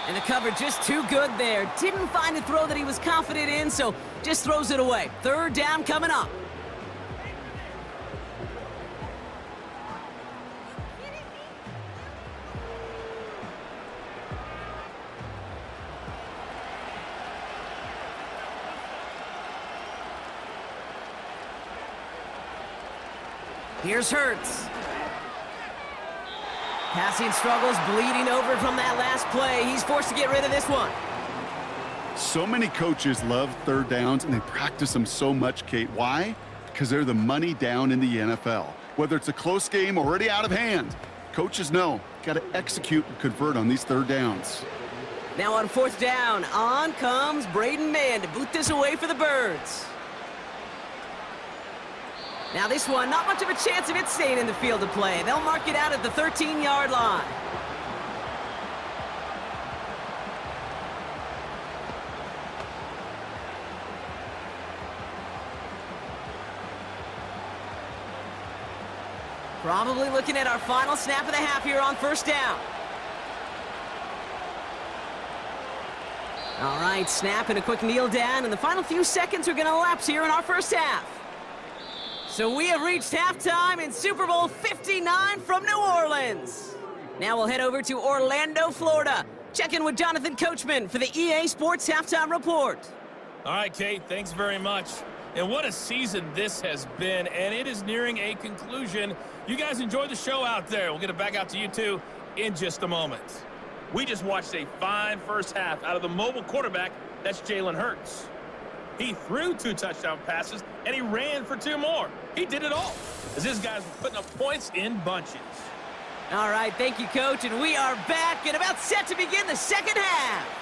And the cover just too good there. Didn't find a throw that he was confident in, so just throws it away. Third down coming up. Here's Hurts. Passing struggles, bleeding over from that last play. He's forced to get rid of this one. So many coaches love third downs, and they practice them so much, Kate. Why? Because they're the money down in the NFL. Whether it's a close game already out of hand, coaches know, got to execute and convert on these third downs. Now on fourth down, on comes Braden Mann to boot this away for the Birds. Now this one, not much of a chance of it staying in the field of play. They'll mark it out at the 13-yard line. Probably looking at our final snap of the half here on first down. All right, snap and a quick kneel down, and the final few seconds are going to elapse here in our first half. So we have reached halftime in Super Bowl 59 from New Orleans. Now we'll head over to Orlando, Florida. Check in with Jonathan Coachman for the EA Sports Halftime Report. All right, Kate, thanks very much. And what a season this has been, and it is nearing a conclusion. You guys enjoy the show out there. We'll get it back out to you, too, in just a moment. We just watched a fine first half out of the mobile quarterback. That's Jalen Hurts. He threw 2 touchdown passes, and he ran for 2 more. He did it all, as his guys were putting up points in bunches. All right, thank you, Coach, and we are back and about set to begin the second half.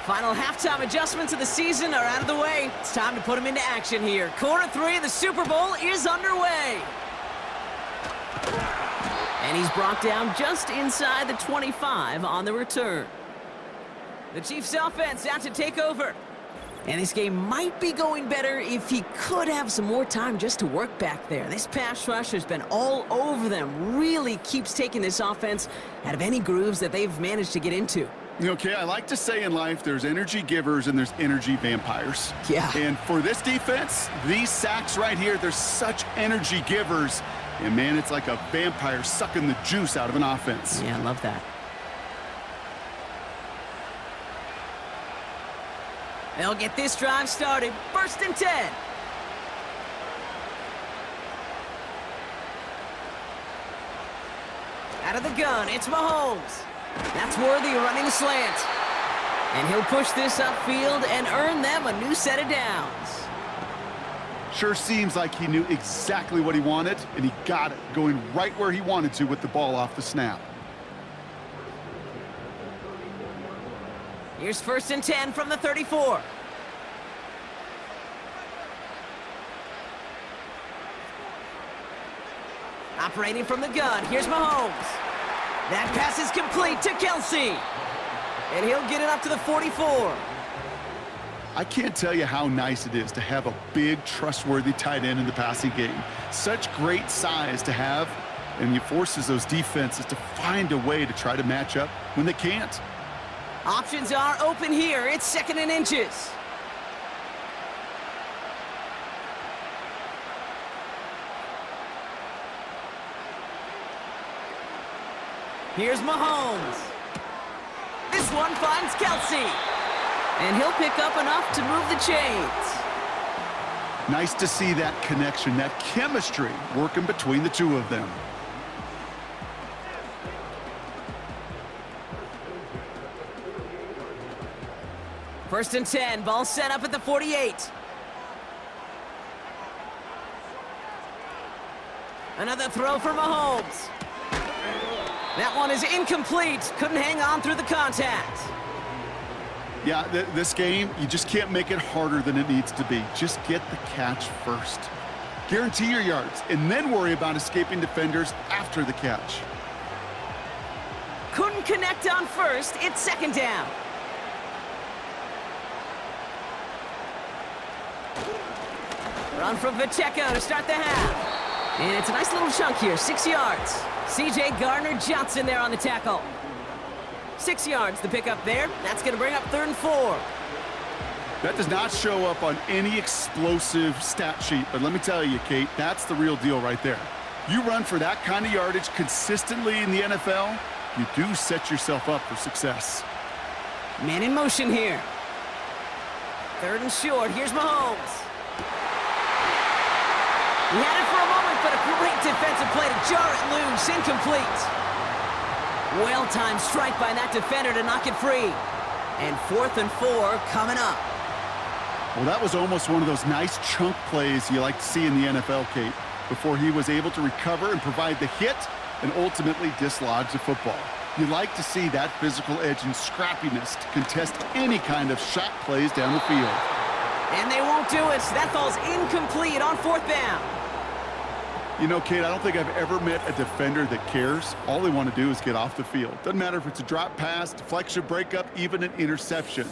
Final halftime adjustments of the season are out of the way. It's time to put them into action here. Quarter 3 of the Super Bowl is underway. And he's brought down just inside the 25 on the return. The Chiefs offense out to take over. And this game might be going better if he could have some more time just to work back there. This pass rush has been all over them. Really keeps taking this offense out of any grooves that they've managed to get into. Okay, I like to say in life there's energy givers and there's energy vampires. Yeah. And for this defense, these sacks right here, they're such energy givers. And, man, it's like a vampire sucking the juice out of an offense. Yeah, I love that. They'll get this drive started. First and 10. Out of the gun, it's Mahomes. That's Worthy running the slant. And he'll push this upfield and earn them a new set of downs. Sure seems like he knew exactly what he wanted, and he got it, going right where he wanted to with the ball off the snap. Here's first and 10 from the 34. Operating from the gun, here's Mahomes. That pass is complete to Kelsey. And he'll get it up to the 44. I can't tell you how nice it is to have a big, trustworthy tight end in the passing game. Such great size to have, and it forces those defenses to find a way to try to match up when they can't. Options are open here. It's second and inches. Here's Mahomes. This one finds Kelsey. And he'll pick up enough to move the chains. Nice to see that connection, that chemistry working between the two of them. First and 10, ball set up at the 48. Another throw for Mahomes. That one is incomplete. Couldn't hang on through the contact. Yeah, this game, you just can't make it harder than it needs to be. Just get the catch first. Guarantee your yards, and then worry about escaping defenders after the catch. Couldn't connect on first. It's second down. Run from Pacheco to start the half. And it's a nice little chunk here, 6 yards. C.J. Gardner-Johnson there on the tackle. 6 yards, the pickup there. That's going to bring up 3rd and 4. That does not show up on any explosive stat sheet, but let me tell you, Kate, that's the real deal right there. You run for that kind of yardage consistently in the NFL, you do set yourself up for success. Man in motion here. 3rd and short. Here's Mahomes. He had it for a moment, but a great defensive play to jar it loose. Incomplete. Well-timed strike by that defender to knock it free. And 4th and 4 coming up. Well, that was almost one of those nice chunk plays you like to see in the NFL, Kate, before he was able to recover and provide the hit and ultimately dislodge the football. You like to see that physical edge and scrappiness to contest any kind of shot plays down the field. And they won't do it. That falls incomplete on 4th down. You know, Kate, I don't think I've ever met a defender that cares. All they want to do is get off the field. Doesn't matter if it's a drop pass, deflection, breakup, even an interception.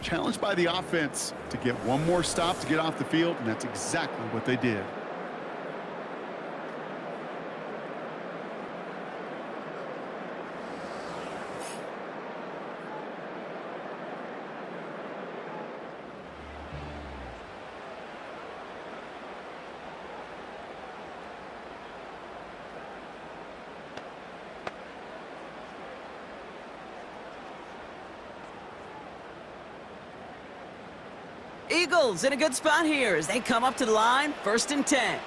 Challenged by the offense to get one more stop to get off the field, and that's exactly what they did. Eagles in a good spot here as they come up to the line. 1st and 10.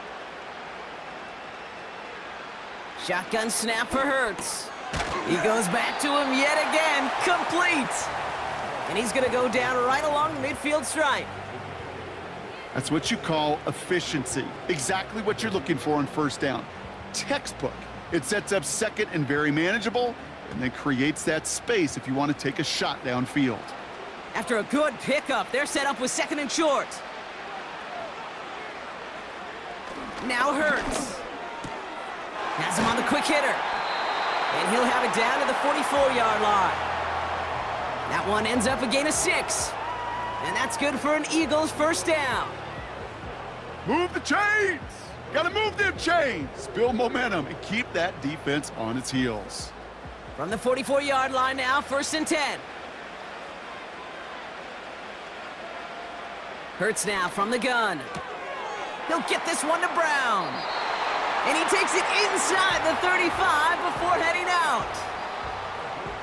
Shotgun snap for Hurts. He goes back to him yet again. Complete. And he's going to go down right along the midfield stripe. That's what you call efficiency. Exactly what you're looking for on 1st down. Textbook. It sets up 2nd and very manageable, and then creates that space if you want to take a shot downfield. After a good pickup, they're set up with 2nd and short. Now Hurts. Has him on the quick hitter. And he'll have it down to the 44-yard line. That one ends up a gain of 6. And that's good for an Eagles 1st down. Move the chains! Gotta move them chains! Build momentum and keep that defense on its heels. From the 44-yard line now, 1st and 10. Hurts now from the gun. He'll get this one to Brown. And he takes it inside the 35 before heading out.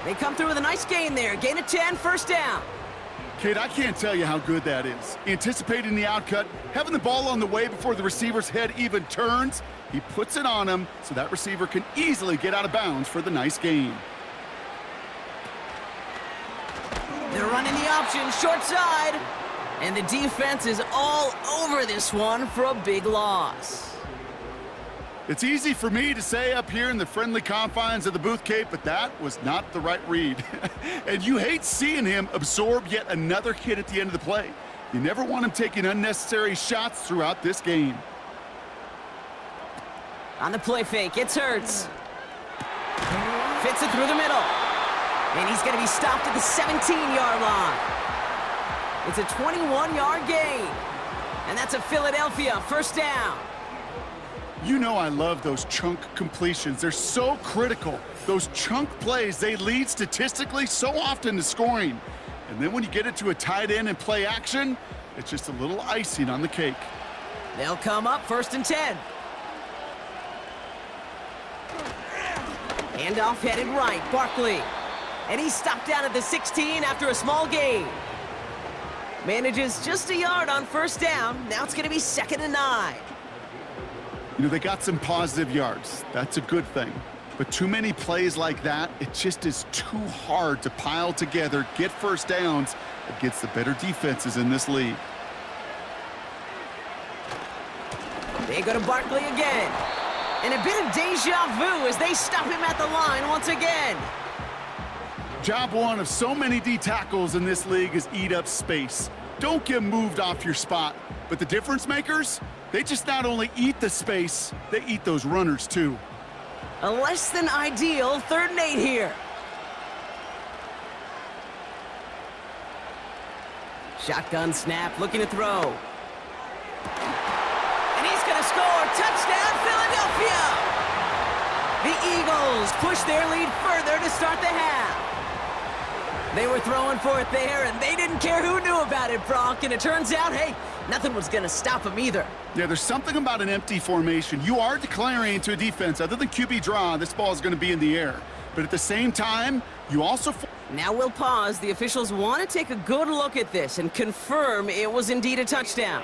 They come through with a nice gain there. Gain of 10, 1st down. Kate, I can't tell you how good that is. Anticipating the outcut, having the ball on the way before the receiver's head even turns, he puts it on him so that receiver can easily get out of bounds for the nice gain. They're running the option, short side. And the defense is all over this one for a big loss. It's easy for me to say up here in the friendly confines of the booth, Kate, but that was not the right read. And you hate seeing him absorb yet another hit at the end of the play. You never want him taking unnecessary shots throughout this game. On the play fake, it's Hurts. Fits it through the middle. And he's going to be stopped at the 17-yard line. It's a 21-yard gain. And that's a Philadelphia 1st down. You know I love those chunk completions. They're so critical. Those chunk plays, they lead statistically so often to scoring. And then when you get it to a tight end and play action, it's just a little icing on the cake. They'll come up 1st and 10. Handoff headed right, Barkley. And he's stopped down at the 16 after a small gain. Manages just a yard on first down. Now it's going to be 2nd and 9. You know, they got some positive yards. That's a good thing. But too many plays like that, it just is too hard to pile together, get first downs against the better defenses in this league. They go to Barkley again. And a bit of deja vu as they stop him at the line once again. Job one of so many D tackles in this league is eat up space. Don't get moved off your spot. But the difference makers, they just not only eat the space, they eat those runners too. A less than ideal 3rd and 8 here. Shotgun snap, looking to throw. And he's going to score. Touchdown, Philadelphia! The Eagles push their lead further to start the half. They were throwing for it there, and they didn't care who knew about it, Brock. And it turns out, hey, nothing was going to stop them either. Yeah, there's something about an empty formation. You are declaring to a defense, other than QB draw, this ball is going to be in the air. But at the same time, you also... Now we'll pause. The officials want to take a good look at this and confirm it was indeed a touchdown.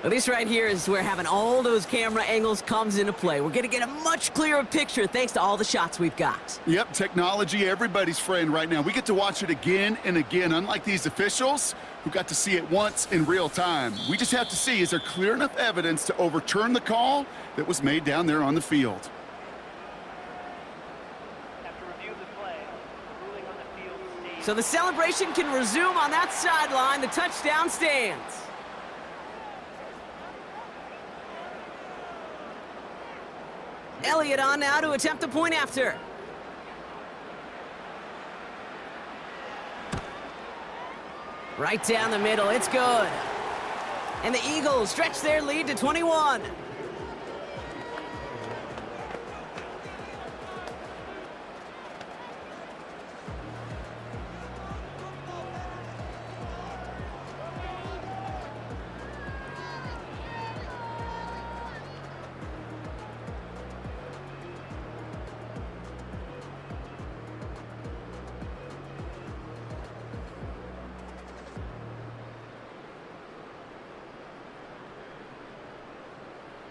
Well, this right here is where having all those camera angles comes into play. We're going to get a much clearer picture thanks to all the shots we've got. Yep, technology, everybody's friend right now. We get to watch it again and again, unlike these officials who got to see it once in real time. We just have to see, is there clear enough evidence to overturn the call that was made down there on the field? So the celebration can resume on that sideline. The touchdown stands. Elliott on now to attempt the point after. Right down the middle, it's good. And the Eagles stretch their lead to 21.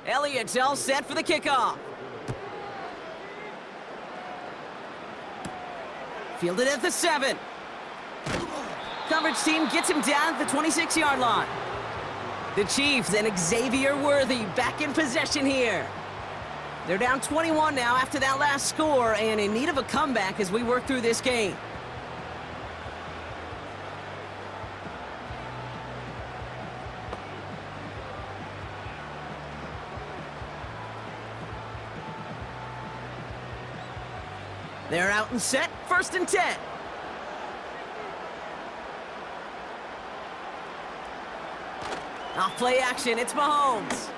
Elliott's all set for the kickoff. Fielded at the 7. Coverage team gets him down at the 26-yard line. The Chiefs and Xavier Worthy back in possession here. They're down 21 now after that last score and in need of a comeback as we work through this game. They're out and set, 1st and 10. Off play action, it's Mahomes.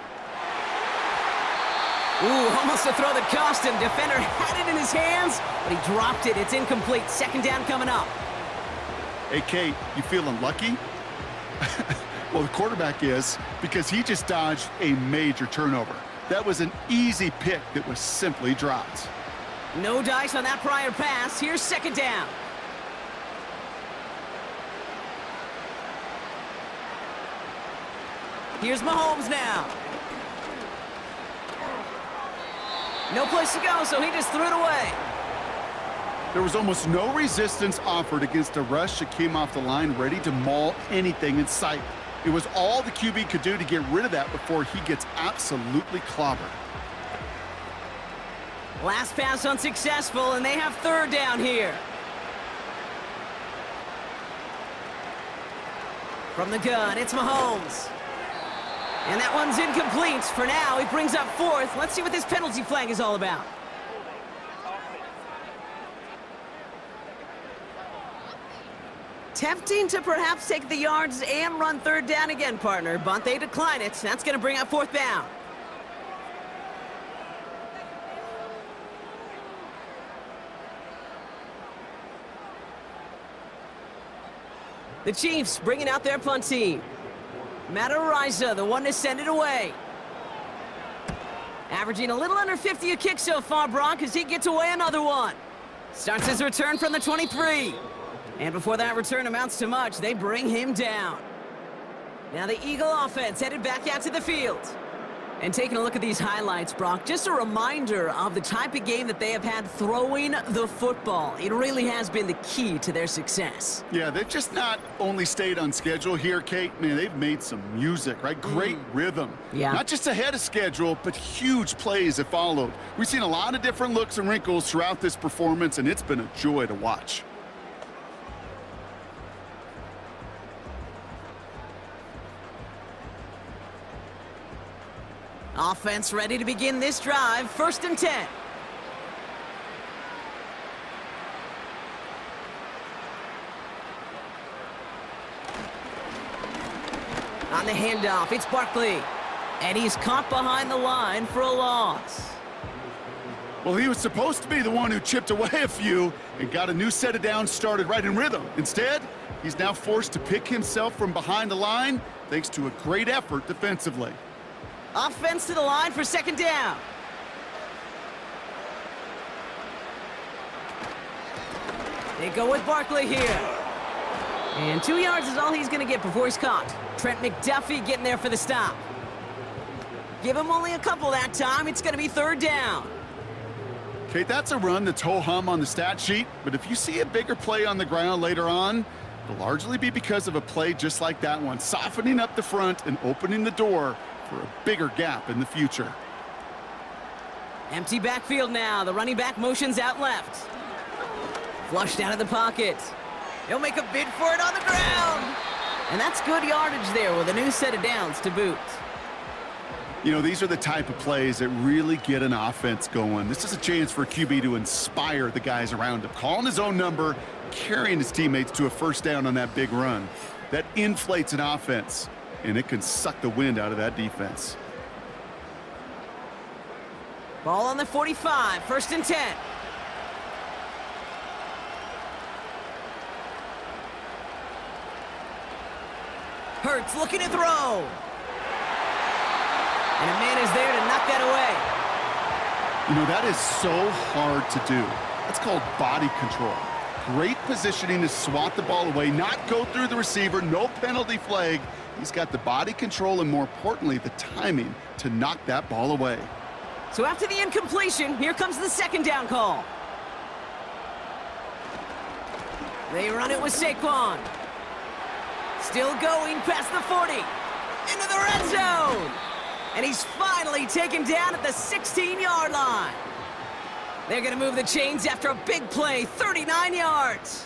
Ooh, almost a throw that cost him. Defender had it in his hands, but he dropped it. It's incomplete. 2nd down coming up. Hey, Kate, you feeling lucky? Well, the quarterback is, because he just dodged a major turnover. That was an easy pick that was simply dropped. No dice on that prior pass. Here's 2nd down. Here's Mahomes now. No place to go, so he just threw it away. There was almost no resistance offered against a rush that came off the line ready to maul anything in sight. It was all the QB could do to get rid of that before he gets absolutely clobbered. Last pass unsuccessful, and they have 3rd down here. From the gun, it's Mahomes. And that one's incomplete. For now, he brings up 4th. Let's see what this penalty flag is all about. Tempting to perhaps take the yards and run 3rd down again, partner, but they decline it. That's going to bring up 4th down. The Chiefs bringing out their punt team. Matt Ariza, the one to send it away. Averaging a little under 50 a kick so far, Brock, as he gets away another one. Starts his return from the 23. And before that return amounts to much, they bring him down. Now the Eagle offense headed back out to the field. And taking a look at these highlights, Brock, just a reminder of the type of game that they have had throwing the football. It really has been the key to their success. Yeah, they've just not only stayed on schedule here, Kate. Man, they've made some music, right? Great rhythm. Yeah. Not just ahead of schedule, but huge plays have followed. We've seen a lot of different looks and wrinkles throughout this performance, and it's been a joy to watch. Offense ready to begin this drive. 1st and 10. On the handoff, it's Barkley. And he's caught behind the line for a loss. Well, he was supposed to be the one who chipped away a few and got a new set of downs started right in rhythm. Instead, he's now forced to pick himself from behind the line thanks to a great effort defensively. Offense to the line for 2nd down. They go with Barkley here. And 2 yards is all he's going to get before he's caught. Trent McDuffie getting there for the stop. Give him only a couple that time. It's going to be 3rd down. Kate, that's a run that's ho-hum on the stat sheet, but if you see a bigger play on the ground later on, it'll largely be because of a play just like that one, softening up the front and opening the door for a bigger gap in the future. Empty backfield now. The running back motions out left. Flushed out of the pocket. He'll make a bid for it on the ground. And that's good yardage there with a new set of downs to boot. You know, these are the type of plays that really get an offense going. This is a chance for a QB to inspire the guys around him, calling his own number, carrying his teammates to a 1st down on that big run. That inflates an offense, and it can suck the wind out of that defense. Ball on the 45, 1st and 10. Hurts looking to throw. And a man is there to knock that away. You know, that is so hard to do. That's called body control. Great positioning to swat the ball away, not go through the receiver, no penalty flag. He's got the body control and, more importantly, the timing to knock that ball away. So after the incompletion, here comes the 2nd down call. They run it with Saquon. Still going past the 40. Into the red zone. And he's finally taken down at the 16-yard line. They're going to move the chains after a big play, 39 yards.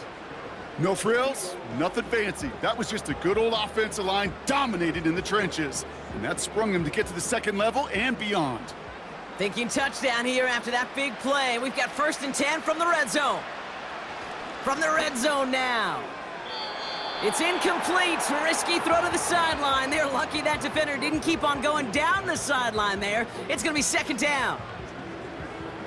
No frills, nothing fancy. That was just a good old offensive line dominated in the trenches. And that sprung them to get to the 2nd level and beyond. Thinking touchdown here after that big play. We've got 1st and 10 from the red zone. From the red zone now. It's incomplete. Risky throw to the sideline. They're lucky that defender didn't keep on going down the sideline there. It's going to be 2nd down.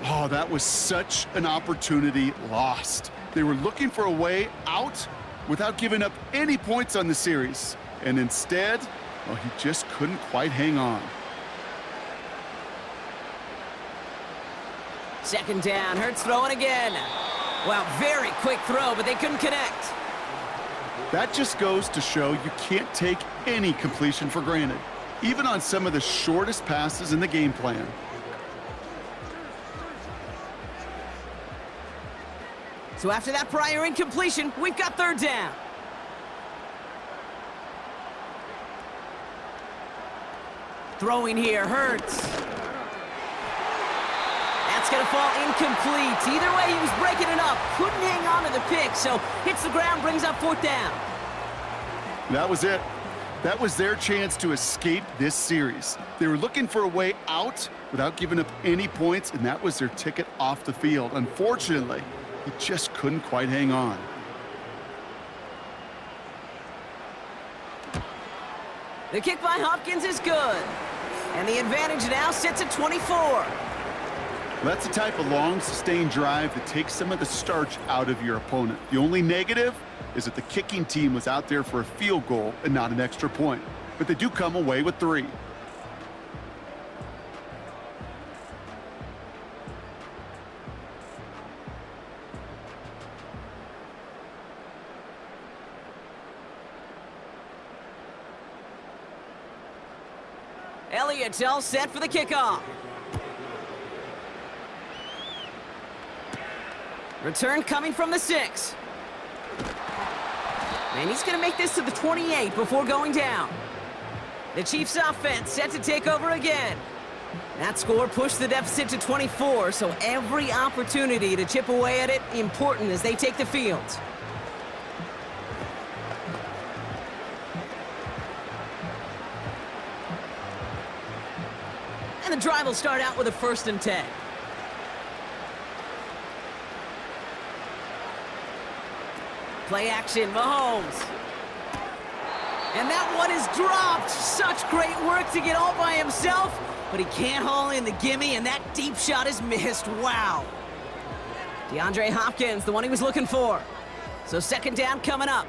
Oh, that was such an opportunity lost. They were looking for a way out without giving up any points on the series. And instead, well, he just couldn't quite hang on. 2nd down. Hurts throwing again. Well, very quick throw, but they couldn't connect. That just goes to show you can't take any completion for granted, even on some of the shortest passes in the game plan. So after that prior incompletion, we've got 3rd down. Throwing here, Hurts. That's going to fall incomplete. Either way, he was breaking it up. Couldn't hang on to the pick, so hits the ground, brings up 4th down. That was it. That was their chance to escape this series. They were looking for a way out without giving up any points, and that was their ticket off the field. Unfortunately, he just couldn't quite hang on. The kick by Hopkins is good. And the advantage now sits at 24. That's the type of long, sustained drive that takes some of the starch out of your opponent. The only negative is that the kicking team was out there for a field goal and not an extra point. But they do come away with 3. Elliott's all set for the kickoff. Return coming from the 6. And he's going to make this to the 28 before going down. The Chiefs' offense set to take over again. That score pushed the deficit to 24, so every opportunity to chip away at it important as they take the field. And the drive will start out with a 1st and 10. Play action, Mahomes. And that one is dropped. Such great work to get all by himself, but he can't haul in the gimme, and that deep shot is missed. Wow. DeAndre Hopkins, the one he was looking for. So 2nd down coming up.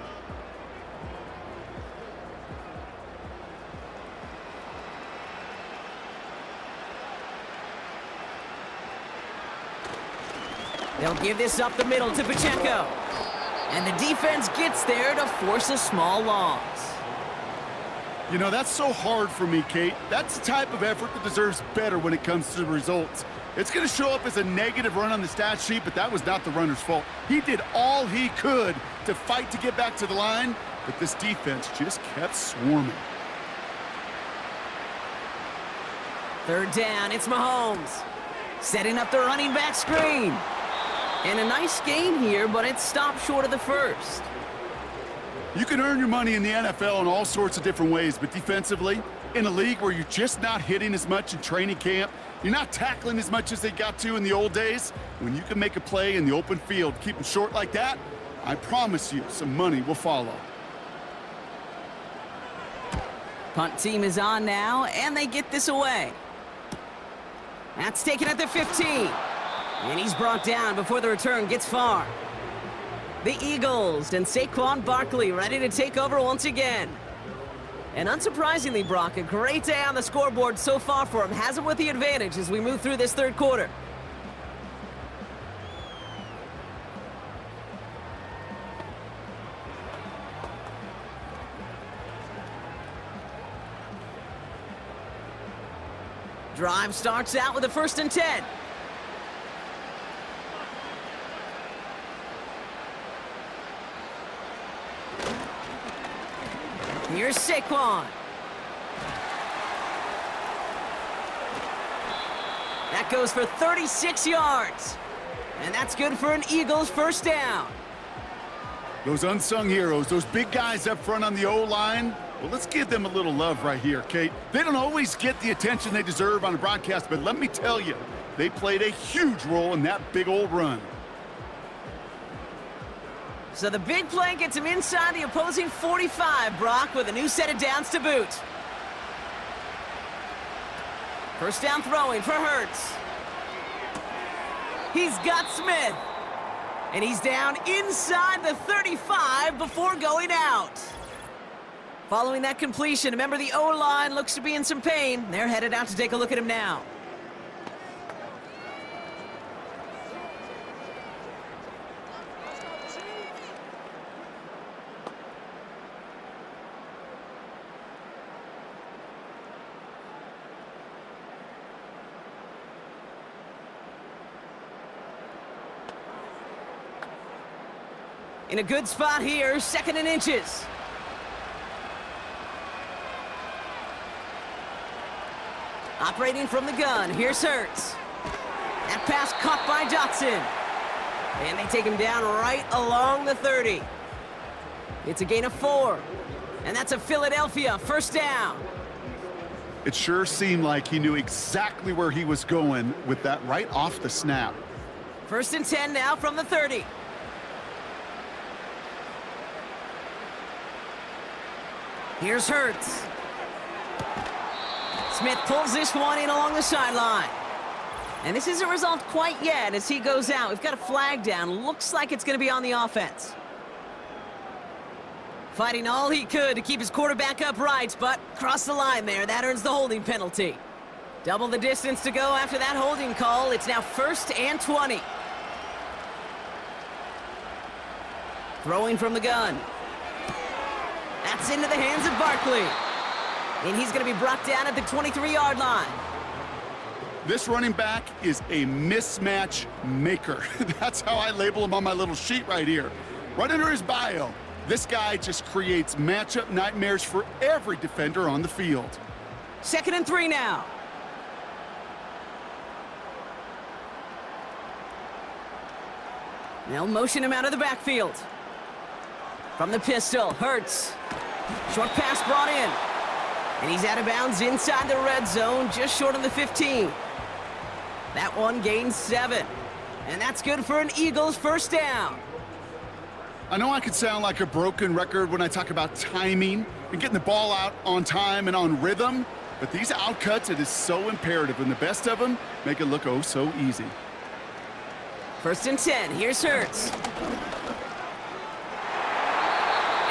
They'll give this up the middle to Pacheco. And the defense gets there to force a small loss. You know, that's so hard for me, Kate. That's the type of effort that deserves better when it comes to the results. It's going to show up as a negative run on the stat sheet, but that was not the runner's fault. He did all he could to fight to get back to the line, but this defense just kept swarming. 3rd down, it's Mahomes. Setting up the running back screen. And a nice gain here, but it stopped short of the 1st. You can earn your money in the NFL in all sorts of different ways, but defensively, in a league where you're just not hitting as much in training camp, you're not tackling as much as they got to in the old days, when you can make a play in the open field, keep them short like that, I promise you some money will follow. Punt team is on now, and they get this away. That's taken at the 15. And he's brought down before the return gets far. The Eagles and Saquon Barkley ready to take over once again. And unsurprisingly, Brock, a great day on the scoreboard so far for him. Has him with the advantage as we move through this 3rd quarter. Drive starts out with a 1st and 10. Here's Saquon. That goes for 36 yards. And that's good for an Eagles 1st down. Those unsung heroes, those big guys up front on the O-line, well, let's give them a little love right here, Kate. They don't always get the attention they deserve on a broadcast, but let me tell you, they played a huge role in that big old run. So the big play gets him inside the opposing 45, Brock, with a new set of downs to boot. 1st down throwing for Hurts. He's got Smith. And he's down inside the 35 before going out. Following that completion, a member of the O-line looks to be in some pain. They're headed out to take a look at him now. In a good spot here, 2nd and inches. Operating from the gun, here's Hurts. That pass caught by Dotson. And they take him down right along the 30. It's a gain of 4. And that's a Philadelphia 1st down. It sure seemed like he knew exactly where he was going with that right off the snap. 1st and 10 now from the 30. Here's Hurts. Smith pulls this one in along the sideline. And this isn't resolved quite yet as he goes out. We've got a flag down. Looks like it's going to be on the offense. Fighting all he could to keep his quarterback upright, but crossed the line there. That earns the holding penalty. Double the distance to go after that holding call. It's now 1st and 20. Throwing from the gun. That's into the hands of Barkley. And he's going to be brought down at the 23-yard line. This running back is a mismatch maker. That's how I label him on my little sheet right here. Right under his bio, this guy just creates matchup nightmares for every defender on the field. 2nd and 3 now. They'll motion him out of the backfield. From the pistol, Hurts. Short pass brought in. And he's out of bounds inside the red zone, just short of the 15. That one gains 7. And that's good for an Eagles first down. I know I could sound like a broken record when I talk about timing and getting the ball out on time and on rhythm, but these outcuts, it is so imperative, and the best of them make it look oh so easy. 1st and 10, here's Hurts.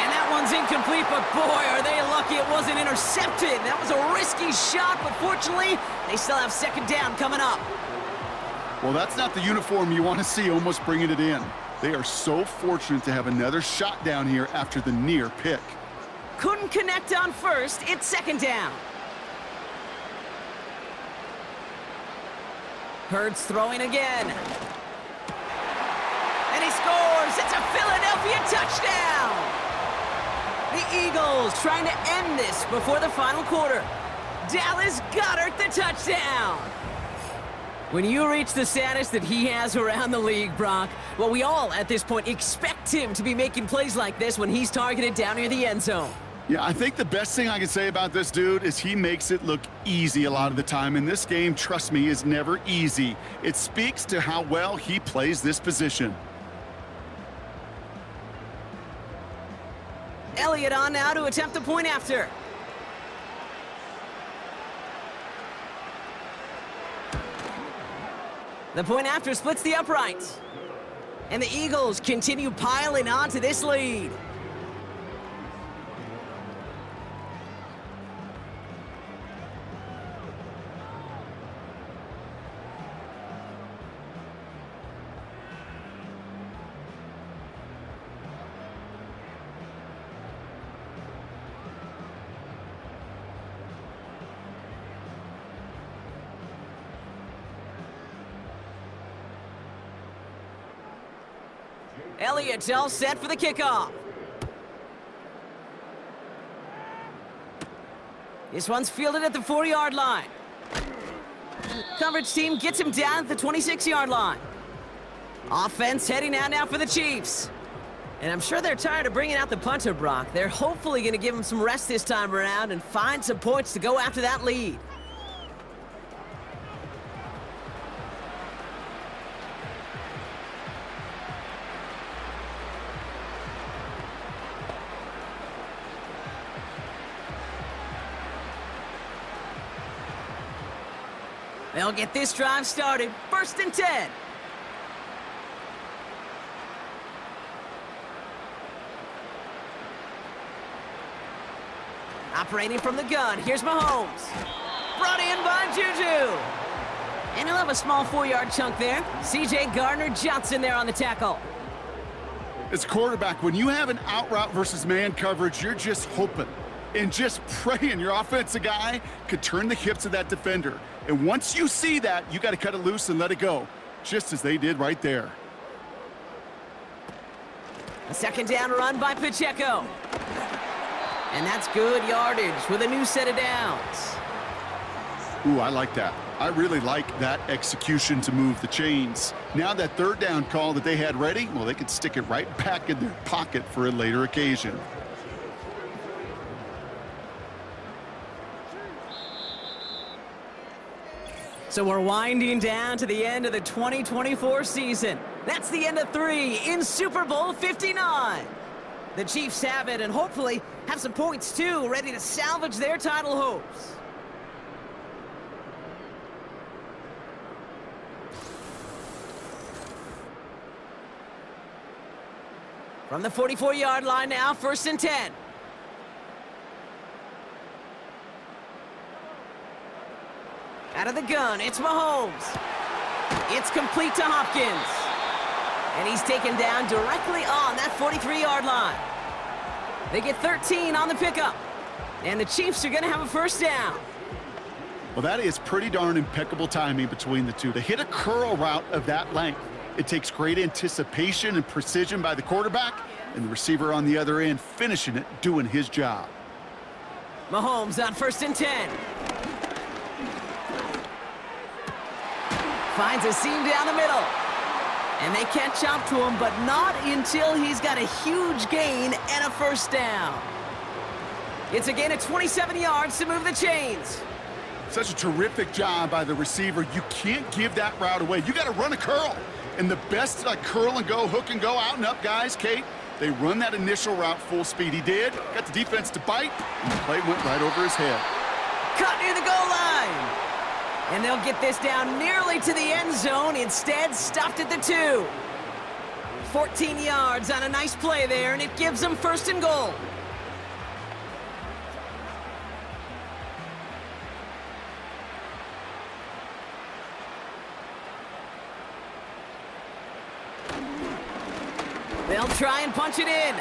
And that one's incomplete, but boy, are they lucky it wasn't intercepted. That was a risky shot, but fortunately, they still have 2nd down coming up. Well, that's not the uniform you want to see almost bringing it in. They are so fortunate to have another shot down here after the near pick. Couldn't connect on 1st, it's 2nd down. Hurts throwing again. And he scores! It's a Philadelphia touchdown! The Eagles trying to end this before the final quarter. Dallas Goedert the touchdown! When you reach the status that he has around the league, Brock, well, we all at this point expect him to be making plays like this when he's targeted down near the end zone. Yeah, I think the best thing I can say about this dude is he makes it look easy a lot of the time. And this game, trust me, is never easy. It speaks to how well he plays this position. Elliott on now to attempt the point after. The point after splits the uprights. And the Eagles continue piling on to this lead. Elliott's all set for the kickoff. This one's fielded at the 4-yard line. Coverage team gets him down at the 26-yard line. Offense heading out now for the Chiefs. And I'm sure they're tired of bringing out the punter, Brock. They're hopefully going to give him some rest this time around and find some points to go after that lead. They'll get this drive started. 1st and 10. Operating from the gun, here's Mahomes. Brought in by Juju. And he'll have a small 4-yard chunk there. C.J. Gardner-Johnson there on the tackle. As quarterback, when you have an out route versus man coverage, you're just hoping and just praying your offensive guy could turn the hips of that defender. And once you see that, you got to cut it loose and let it go, just as they did right there. A 2nd down run by Pacheco. And that's good yardage with a new set of downs. Ooh, I like that. I really like that execution to move the chains. Now that 3rd down call that they had ready, well, they could stick it right back in their pocket for a later occasion. So we're winding down to the end of the 2024 season. That's the end of 3 in Super Bowl 59. The Chiefs have it and hopefully have some points too, ready to salvage their title hopes. From the 44-yard line now, 1st and 10. Out of the gun, it's Mahomes. It's complete to Hopkins. And he's taken down directly on that 43-yard line. They get 13 on the pickup. And the Chiefs are going to have a first down. Well, that is pretty darn impeccable timing between the two. To hit a curl route of that length, it takes great anticipation and precision by the quarterback, and the receiver on the other end finishing it, doing his job. Mahomes on 1st and 10. Finds a seam down the middle. And they catch up to him, but not until he's got a huge gain and a first down. It's a gain of 27 yards to move the chains. Such a terrific job by the receiver. You can't give that route away. You got to run a curl. And the best curl and go, hook and go, out and up guys, Kate, they run that initial route full speed. He did. Got the defense to bite, and the play went right over his head. Cut near the goal line. And they'll get this down nearly to the end zone. Instead, stuffed at the 2. 14 yards on a nice play there, and it gives them 1st and goal. They'll try and punch it in.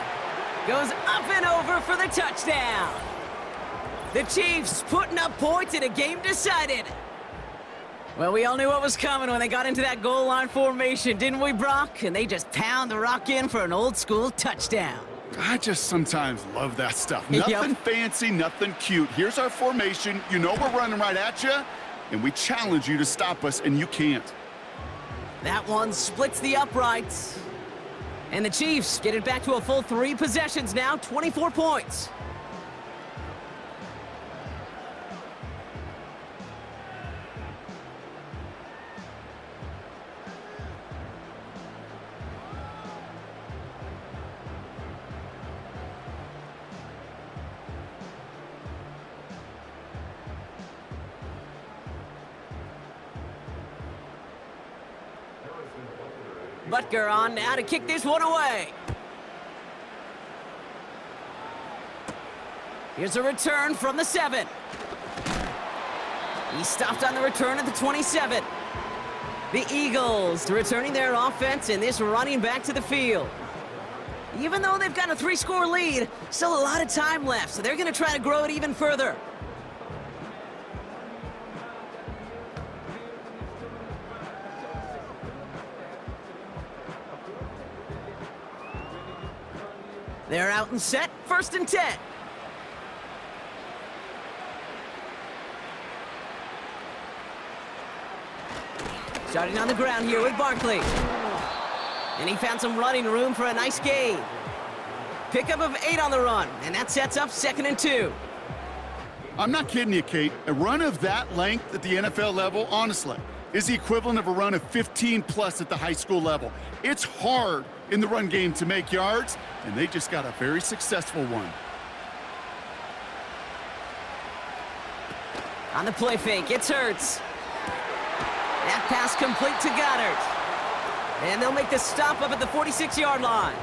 Goes up and over for the touchdown. The Chiefs putting up points in a game decided. Well, we all knew what was coming when they got into that goal line formation, didn't we, Brock? And they just pound the rock in for an old-school touchdown. I just sometimes love that stuff. Nothing fancy, nothing cute. Here's our formation. You know we're running right at you, and we challenge you to stop us, and you can't. That one splits the uprights. And the Chiefs get it back to a full 3 possessions now, 24 points. Butker on now to kick this one away. Here's a return from the 7. He stopped on the return at the 27. The Eagles returning their offense and this running back to the field. Even though they've got a 3-score lead, still a lot of time left, so they're going to try to grow it even further. They're out and set, 1st and 10. Starting on the ground here with Barkley. And he found some running room for a nice gain. Pickup of 8 on the run, and that sets up 2nd and 2. I'm not kidding you, Kate. A run of that length at the NFL level, honestly, is the equivalent of a run of 15+ at the high school level. It's hard in the run game to make yards, and they just got a very successful one. On the play fake, it's Hurts. That pass complete to Goddard. And they'll make the stop up at the 46-yard line.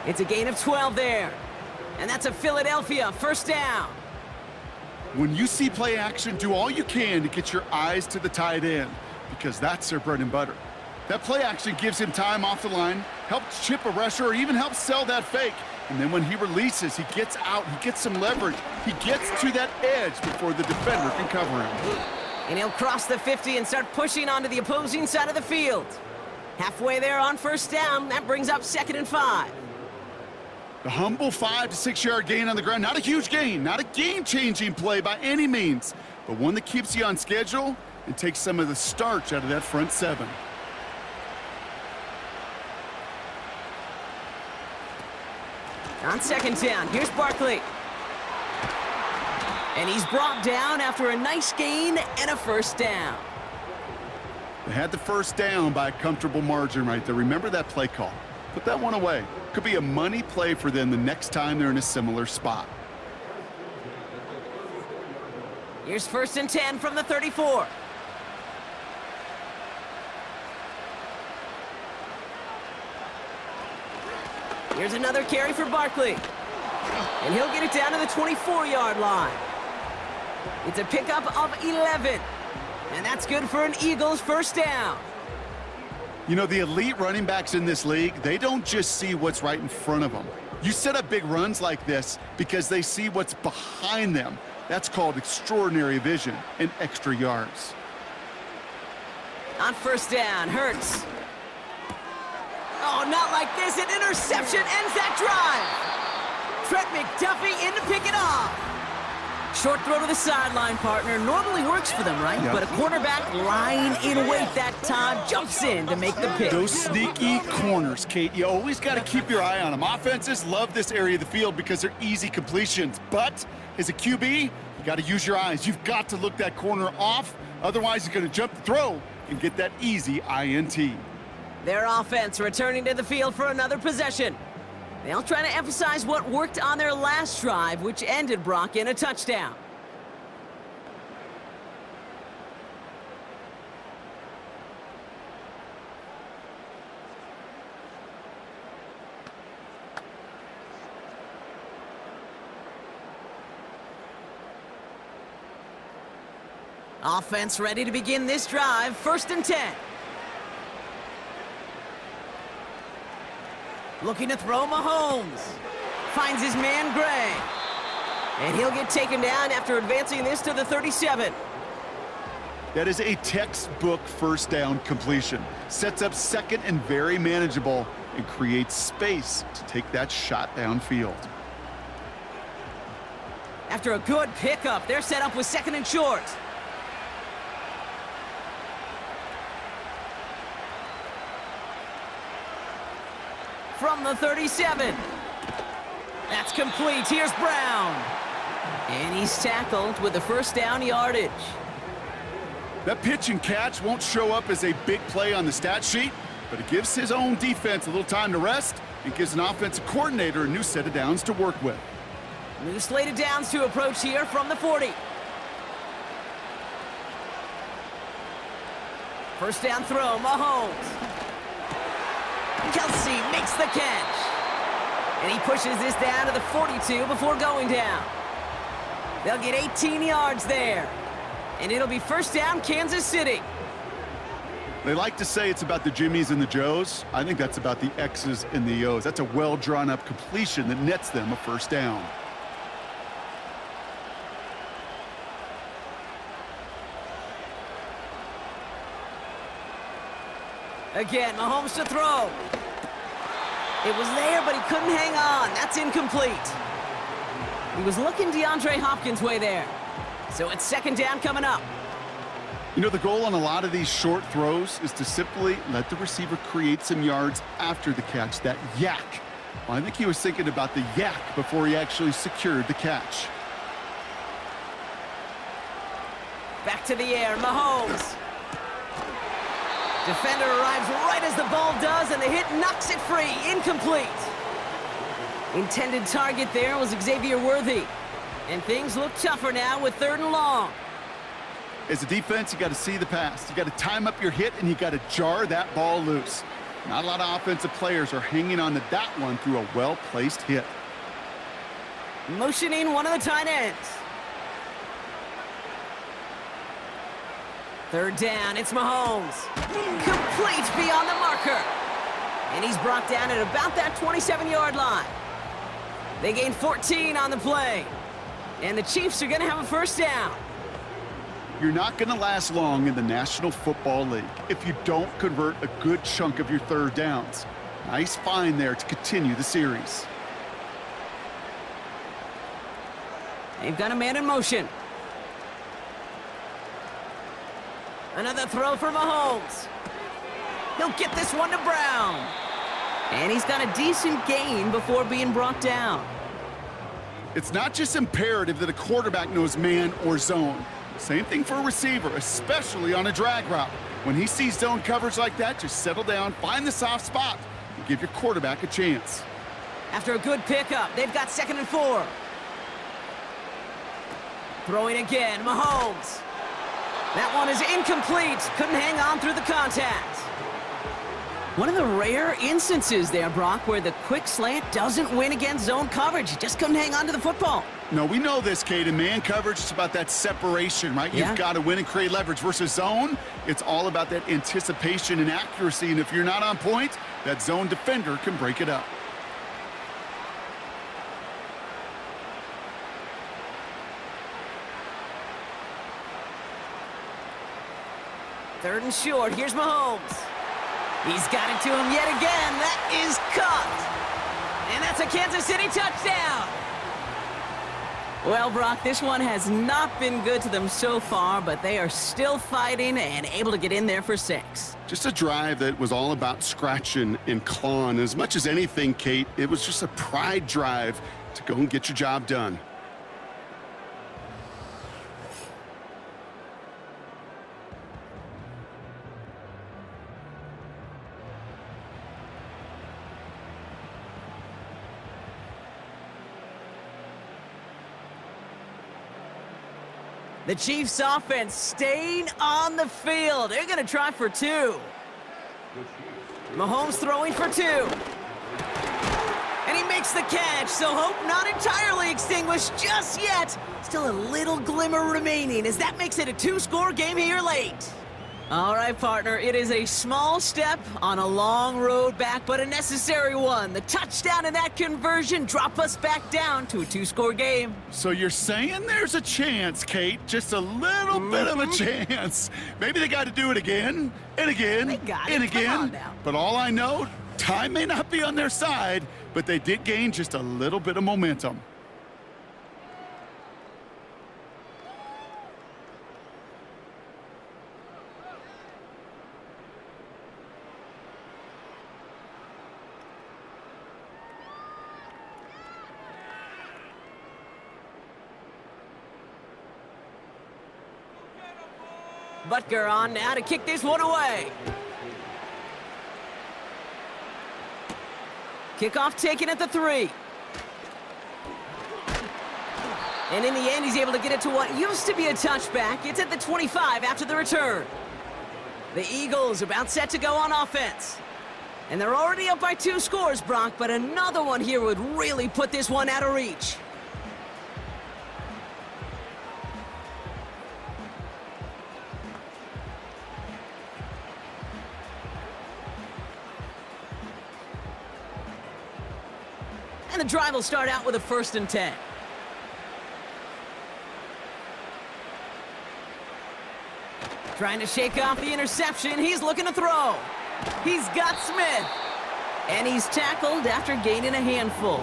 It's a gain of 12 there. And that's a Philadelphia 1st down. When you see play action, do all you can to get your eyes to the tight end, because that's their bread and butter. That play action gives him time off the line, helps chip a rusher, or even helps sell that fake. And then when he releases, he gets out, he gets some leverage. He gets to that edge before the defender can cover him. And he'll cross the 50 and start pushing onto the opposing side of the field. Halfway there on 1st down, that brings up 2nd and 5. The humble 5 to 6 yard gain on the ground. Not a huge gain, not a game-changing play by any means, but one that keeps you on schedule and takes some of the starch out of that front 7. On 2nd down, here's Barkley. And he's brought down after a nice gain and a 1st down. They had the 1st down by a comfortable margin right there. Remember that play call. Put that one away. Could be a money play for them the next time they're in a similar spot. Here's 1st and 10 from the 34. Here's another carry for Barkley. And he'll get it down to the 24-yard line. It's a pickup of 11. And that's good for an Eagles 1st down. You know, the elite running backs in this league, they don't just see what's right in front of them. You set up big runs like this because they see what's behind them. That's called extraordinary vision and extra yards. On first down, Hurts. Oh, not like this. An interception ends that drive. Trent McDuffie in to pick it off. Short throw to the sideline, partner. Normally works for them, right? Yep. But a quarterback lying in wait that time jumps in to make the pick. Those sneaky corners, Kate, you always got to keep your eye on them. Offenses love this area of the field because they're easy completions. But as a QB, you got to use your eyes. You've got to look that corner off. Otherwise, you're going to jump the throw and get that easy INT. Their offense returning to the field for another possession. They'll try to emphasize what worked on their last drive, which ended, Brock, in a touchdown. Offense ready to begin this drive, 1st and 10. Looking to throw Mahomes. Finds his man Gray. And he'll get taken down after advancing this to the 37. That is a textbook first down completion. Sets up second and very manageable and creates space to take that shot downfield. After a good pickup, they're set up with 2nd and short. From the 37. That's complete. Here's Brown. And he's tackled with the 1st down yardage. That pitch and catch won't show up as a big play on the stat sheet, but it gives his own defense a little time to rest and gives an offensive coordinator a new set of downs to work with. New slate of downs to approach here from the 40. 1st down throw, Mahomes. Kelsey makes the catch. And he pushes this down to the 42 before going down. They'll get 18 yards there. And it'll be 1st down, Kansas City. They like to say it's about the Jimmies and the Joes. I think that's about the X's and the O's. That's a well-drawn-up completion that nets them a 1st down. Again, Mahomes to throw. It was there, but he couldn't hang on. That's incomplete. He was looking DeAndre Hopkins' way there. So it's 2nd down coming up. You know, the goal on a lot of these short throws is to simply let the receiver create some yards after the catch, that yak. Well, I think he was thinking about the yak before he actually secured the catch. Back to the air, Mahomes. Defender arrives right as the ball does, and the hit knocks it free. Incomplete. Intended target there was Xavier Worthy. And things look tougher now with 3rd and long. As a defense, you got to see the pass. You got to time up your hit, and you got to jar that ball loose. Not a lot of offensive players are hanging on to that one through a well-placed hit. Motioning one of the tight ends. 3rd down, it's Mahomes. Complete beyond the marker. And he's brought down at about that 27-yard line. They gain 14 on the play. And the Chiefs are going to have a 1st down. You're not going to last long in the National Football League if you don't convert a good chunk of your 3rd downs. Nice find there to continue the series. They've got a man in motion. Another throw for Mahomes. He'll get this one to Brown. And he's got a decent gain before being brought down. It's not just imperative that a quarterback knows man or zone. Same thing for a receiver, especially on a drag route. When he sees zone coverage like that, just settle down, find the soft spot, and give your quarterback a chance. After a good pickup, they've got 2nd and 4. Throwing again, Mahomes. That one is incomplete. Couldn't hang on through the contact. One of the rare instances there, Brock, where the quick slant doesn't win against zone coverage. He just couldn't hang on to the football. No, we know this, Kate. In man coverage, it's about that separation, right? Yeah. You've got to win and create leverage versus zone. It's all about that anticipation and accuracy, and if you're not on point, that zone defender can break it up. 3rd and short. Here's Mahomes. He's got it to him yet again. That is caught. And that's a Kansas City touchdown. Well, Brock, this one has not been good to them so far, but they are still fighting and able to get in there for 6. Just a drive that was all about scratching and clawing. As much as anything, Kate, it was just a pride drive to go and get your job done. The Chiefs offense staying on the field. They're going to try for 2. Mahomes throwing for 2. And he makes the catch, so hope not entirely extinguished just yet. Still a little glimmer remaining as that makes it a 2-score game here late. All right, partner, it is a small step on a long road back, but a necessary one. The touchdown and that conversion drop us back down to a 2-score game. So you're saying there's a chance, Kate, just a little bit of a chance. Maybe they got to do it again and again They got and it. Come again. on now. But all I know, time may not be on their side, but they did gain just a little bit of momentum. Butker on now to kick this one away. Kickoff taken at the 3. And in the end, he's able to get it to what used to be a touchback. It's at the 25 after the return. The Eagles about set to go on offense. And they're already up by 2 scores, Brock, but another one here would really put this one out of reach. And the drive will start out with a 1st and 10. Trying to shake off the interception. He's looking to throw. He's got Smith. And he's tackled after gaining a handful.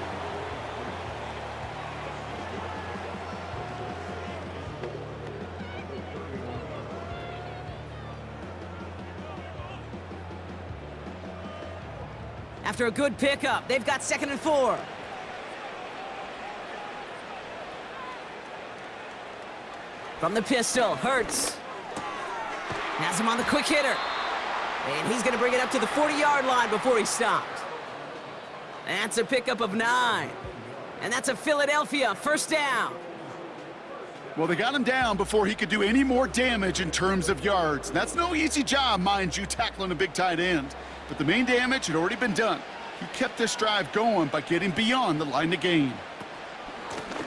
After a good pickup, they've got 2nd and 4. From the pistol, Hurts. Has him on the quick hitter. And he's going to bring it up to the 40-yard line before he stopped. That's a pickup of 9. And that's a Philadelphia 1st down. Well, they got him down before he could do any more damage in terms of yards. That's no easy job, mind you, tackling a big tight end. But the main damage had already been done. He kept this drive going by getting beyond the line of gain.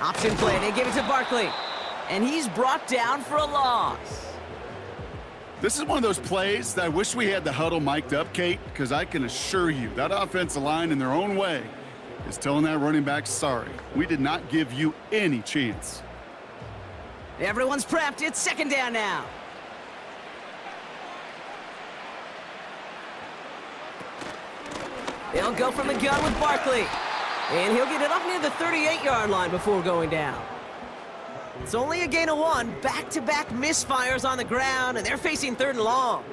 Option play. They give it to Barkley. And he's brought down for a loss. This is one of those plays that I wish we had the huddle mic'd up, Kate, because I can assure you that offensive line in their own way is telling that running back, sorry, we did not give you any chance. Everyone's prepped. It's 2nd down now. They'll go from the gun with Barkley. And he'll get it up near the 38-yard line before going down. It's only a gain of 1. Back-to-back misfires on the ground, and they're facing 3rd and long.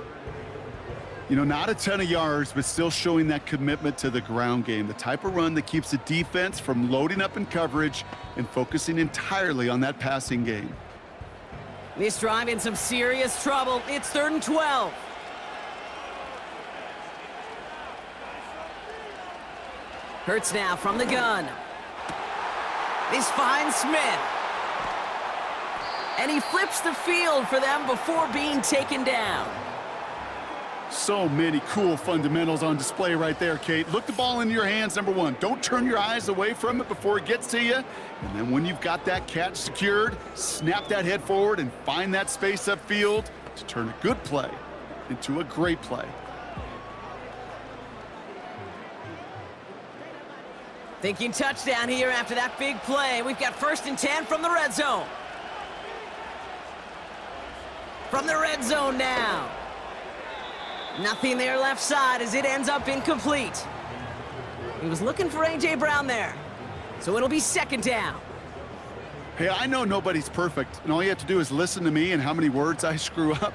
You know, not a ton of yards, but still showing that commitment to the ground game. The type of run that keeps the defense from loading up in coverage and focusing entirely on that passing game. This drive in some serious trouble. It's 3rd and 12. Hurts now from the gun. This finds Smith. And he flips the field for them before being taken down. So many cool fundamentals on display right there, Kate. Look the ball into your hands, number 1. Don't turn your eyes away from it before it gets to you. And then when you've got that catch secured, snap that head forward and find that space upfield to turn a good play into a great play. Thinking touchdown here after that big play. We've got 1st and 10 from the red zone. From the red zone now. Nothing there left side as it ends up incomplete. He was looking for A.J. Brown there. So it'll be second down. Hey, I know nobody's perfect, and all you have to do is listen to me and how many words I screw up.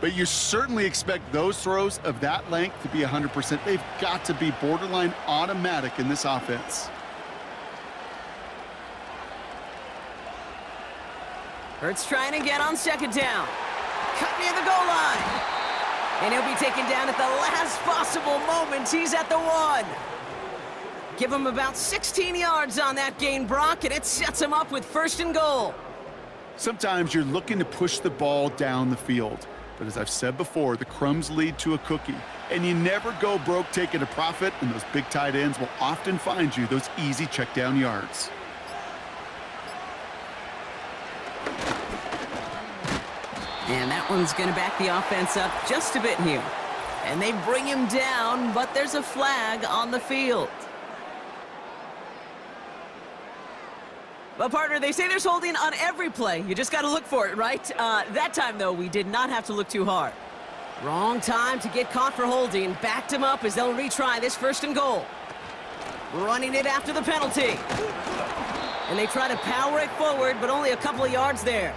But you certainly expect those throws of that length to be 100%. They've got to be borderline automatic in this offense. Hurts trying again on second down. Cut near the goal line. And he'll be taken down at the last possible moment. He's at the 1. Give him about 16 yards on that gain, Brock, and it sets him up with first and goal. Sometimes you're looking to push the ball down the field. But as I've said before, the crumbs lead to a cookie. And you never go broke taking a profit, and those big tight ends will often find you those easy check down yards. And that one's going to back the offense up just a bit here. And they bring him down, but there's a flag on the field. Well, partner, they say there's holding on every play. You just got to look for it, right? That time, though, we did not have to look too hard. Wrong time to get caught for holding. Backed him up as they'll retry this first and goal. Running it after the penalty. And they try to power it forward, but only a couple of yards there.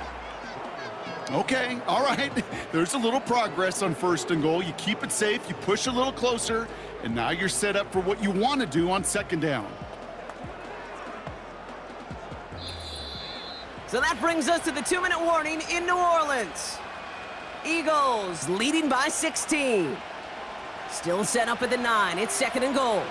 Okay, all right. There's a little progress on first and goal. You keep it safe, you push a little closer, and now you're set up for what you want to do on second down. So that brings us to the 2-minute warning in New Orleans. Eagles leading by 16. Still set up at the 9. It's second and goal.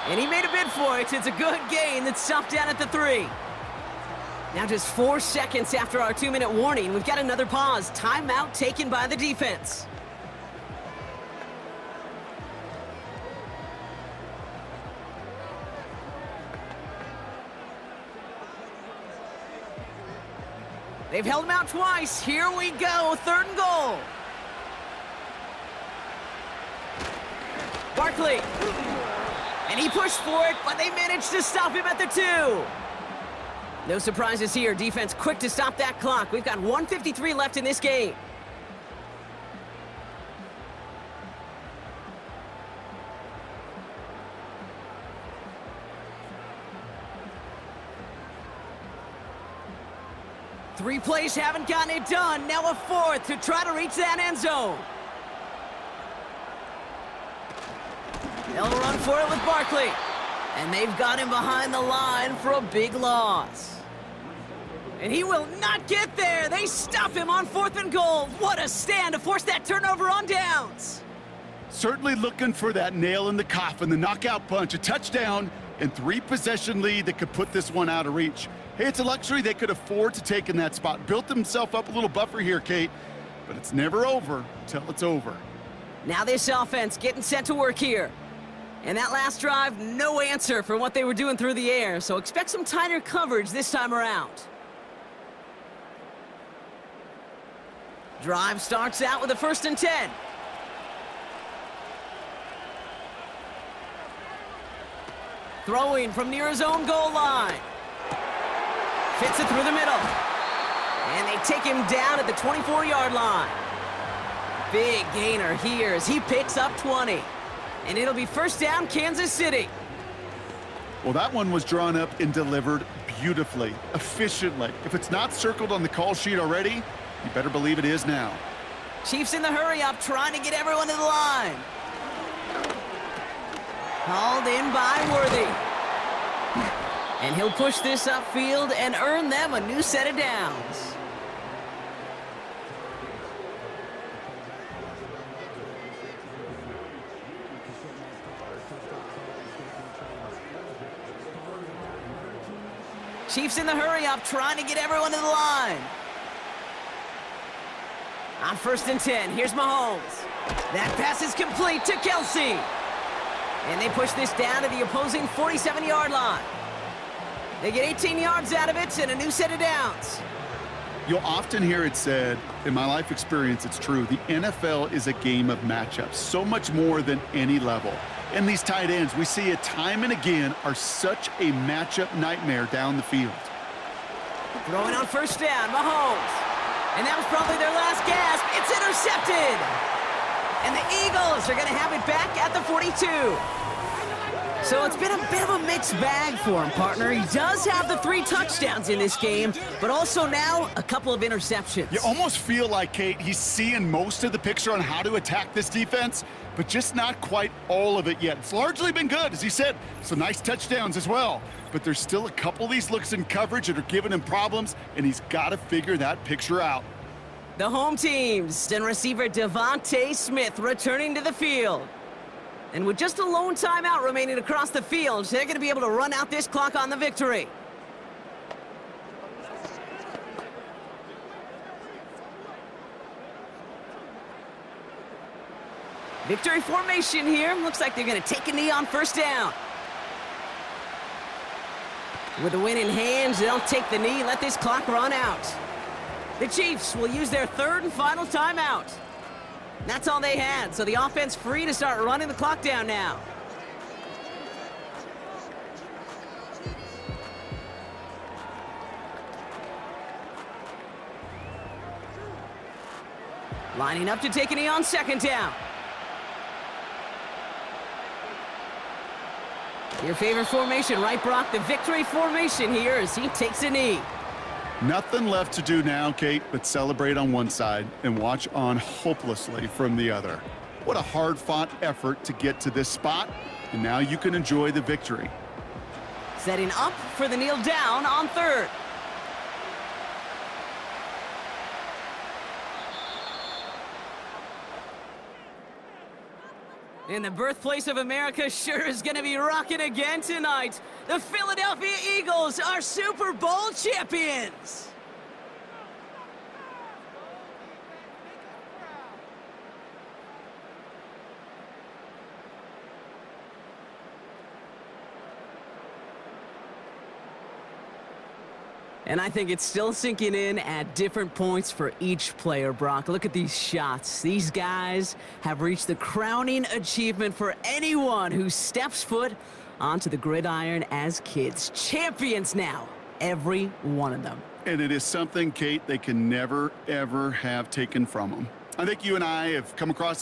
And he made a bid for it. It's a good gain that's stopped down at the 3. Now just 4 seconds after our 2-minute warning, we've got another pause. Timeout taken by the defense. They've held him out twice. Here we go. Third and goal. Barkley. And he pushed for it, but they managed to stop him at the 2. No surprises here. Defense quick to stop that clock. We've got 1:53 left in this game. Three plays haven't gotten it done. Now a fourth to try to reach that end zone. They'll run for it with Barkley. And they've got him behind the line for a big loss. And he will not get there. They stop him on 4th and goal. What a stand to force that turnover on downs. Certainly looking for that nail in the coffin, the knockout punch, a touchdown, and 3-possession lead that could put this one out of reach. Hey, it's a luxury they could afford to take in that spot. Built themselves up a little buffer here, Kate. But it's never over till it's over. Now this offense getting set to work here. And that last drive, no answer for what they were doing through the air. So expect some tighter coverage this time around. Drive starts out with a 1st and 10. Throwing from near his own goal line. Fits it through the middle. And they take him down at the 24-yard line. Big gainer here as he picks up 20. And it'll be first down, Kansas City. Well, that one was drawn up and delivered beautifully, efficiently. If it's not circled on the call sheet already, you better believe it is now. Chiefs in the hurry-up, trying to get everyone to the line. Hauled in by Worthy. And he'll push this upfield and earn them a new set of downs. Chiefs in the hurry-up, trying to get everyone to the line. On 1st and 10, here's Mahomes. That pass is complete to Kelsey. And they push this down to the opposing 47-yard line. They get 18 yards out of it and a new set of downs. You'll often hear it said, in my life experience, it's true, the NFL is a game of matchups, so much more than any level. And these tight ends, we see it time and again, are such a matchup nightmare down the field. Throwing on first down, Mahomes. And that was probably their last gasp. It's intercepted. And the Eagles are going to have it back at the 42. So it's been a bit of a mixed bag for him, partner. He does have the 3 touchdowns in this game, but also now a couple of interceptions. You almost feel like, Kate, he's seeing most of the picture on how to attack this defense, but just not quite all of it yet. It's largely been good, as he said. Some nice touchdowns as well. But there's still a couple of these looks in coverage that are giving him problems, and he's got to figure that picture out. The home teams and receiver Devontae Smith returning to the field. And with just a lone timeout remaining across the field, they're going to be able to run out this clock on the victory. Victory formation here. Looks like they're going to take a knee on first down. With the win in hand, they'll take the knee, let this clock run out. The Chiefs will use their 3rd and final timeout. That's all they had, so the offense free to start running the clock down now. Lining up to take a knee on second down. Your favorite formation, right, Brock? The victory formation here as he takes a knee. Nothing left to do now, Kate, but celebrate on one side and watch on hopelessly from the other. What a hard-fought effort to get to this spot, and now you can enjoy the victory. Setting up for the kneel down on 3rd. And the birthplace of America sure is going to be rocking again tonight. The Philadelphia Eagles are Super Bowl champions. And I think it's still sinking in at different points for each player, Brock. Look at these shots. These guys have reached the crowning achievement for anyone who steps foot onto the gridiron as kids. Champions now, every one of them. And it is something, Kate, they can never, ever have taken from them. I think you and I have come across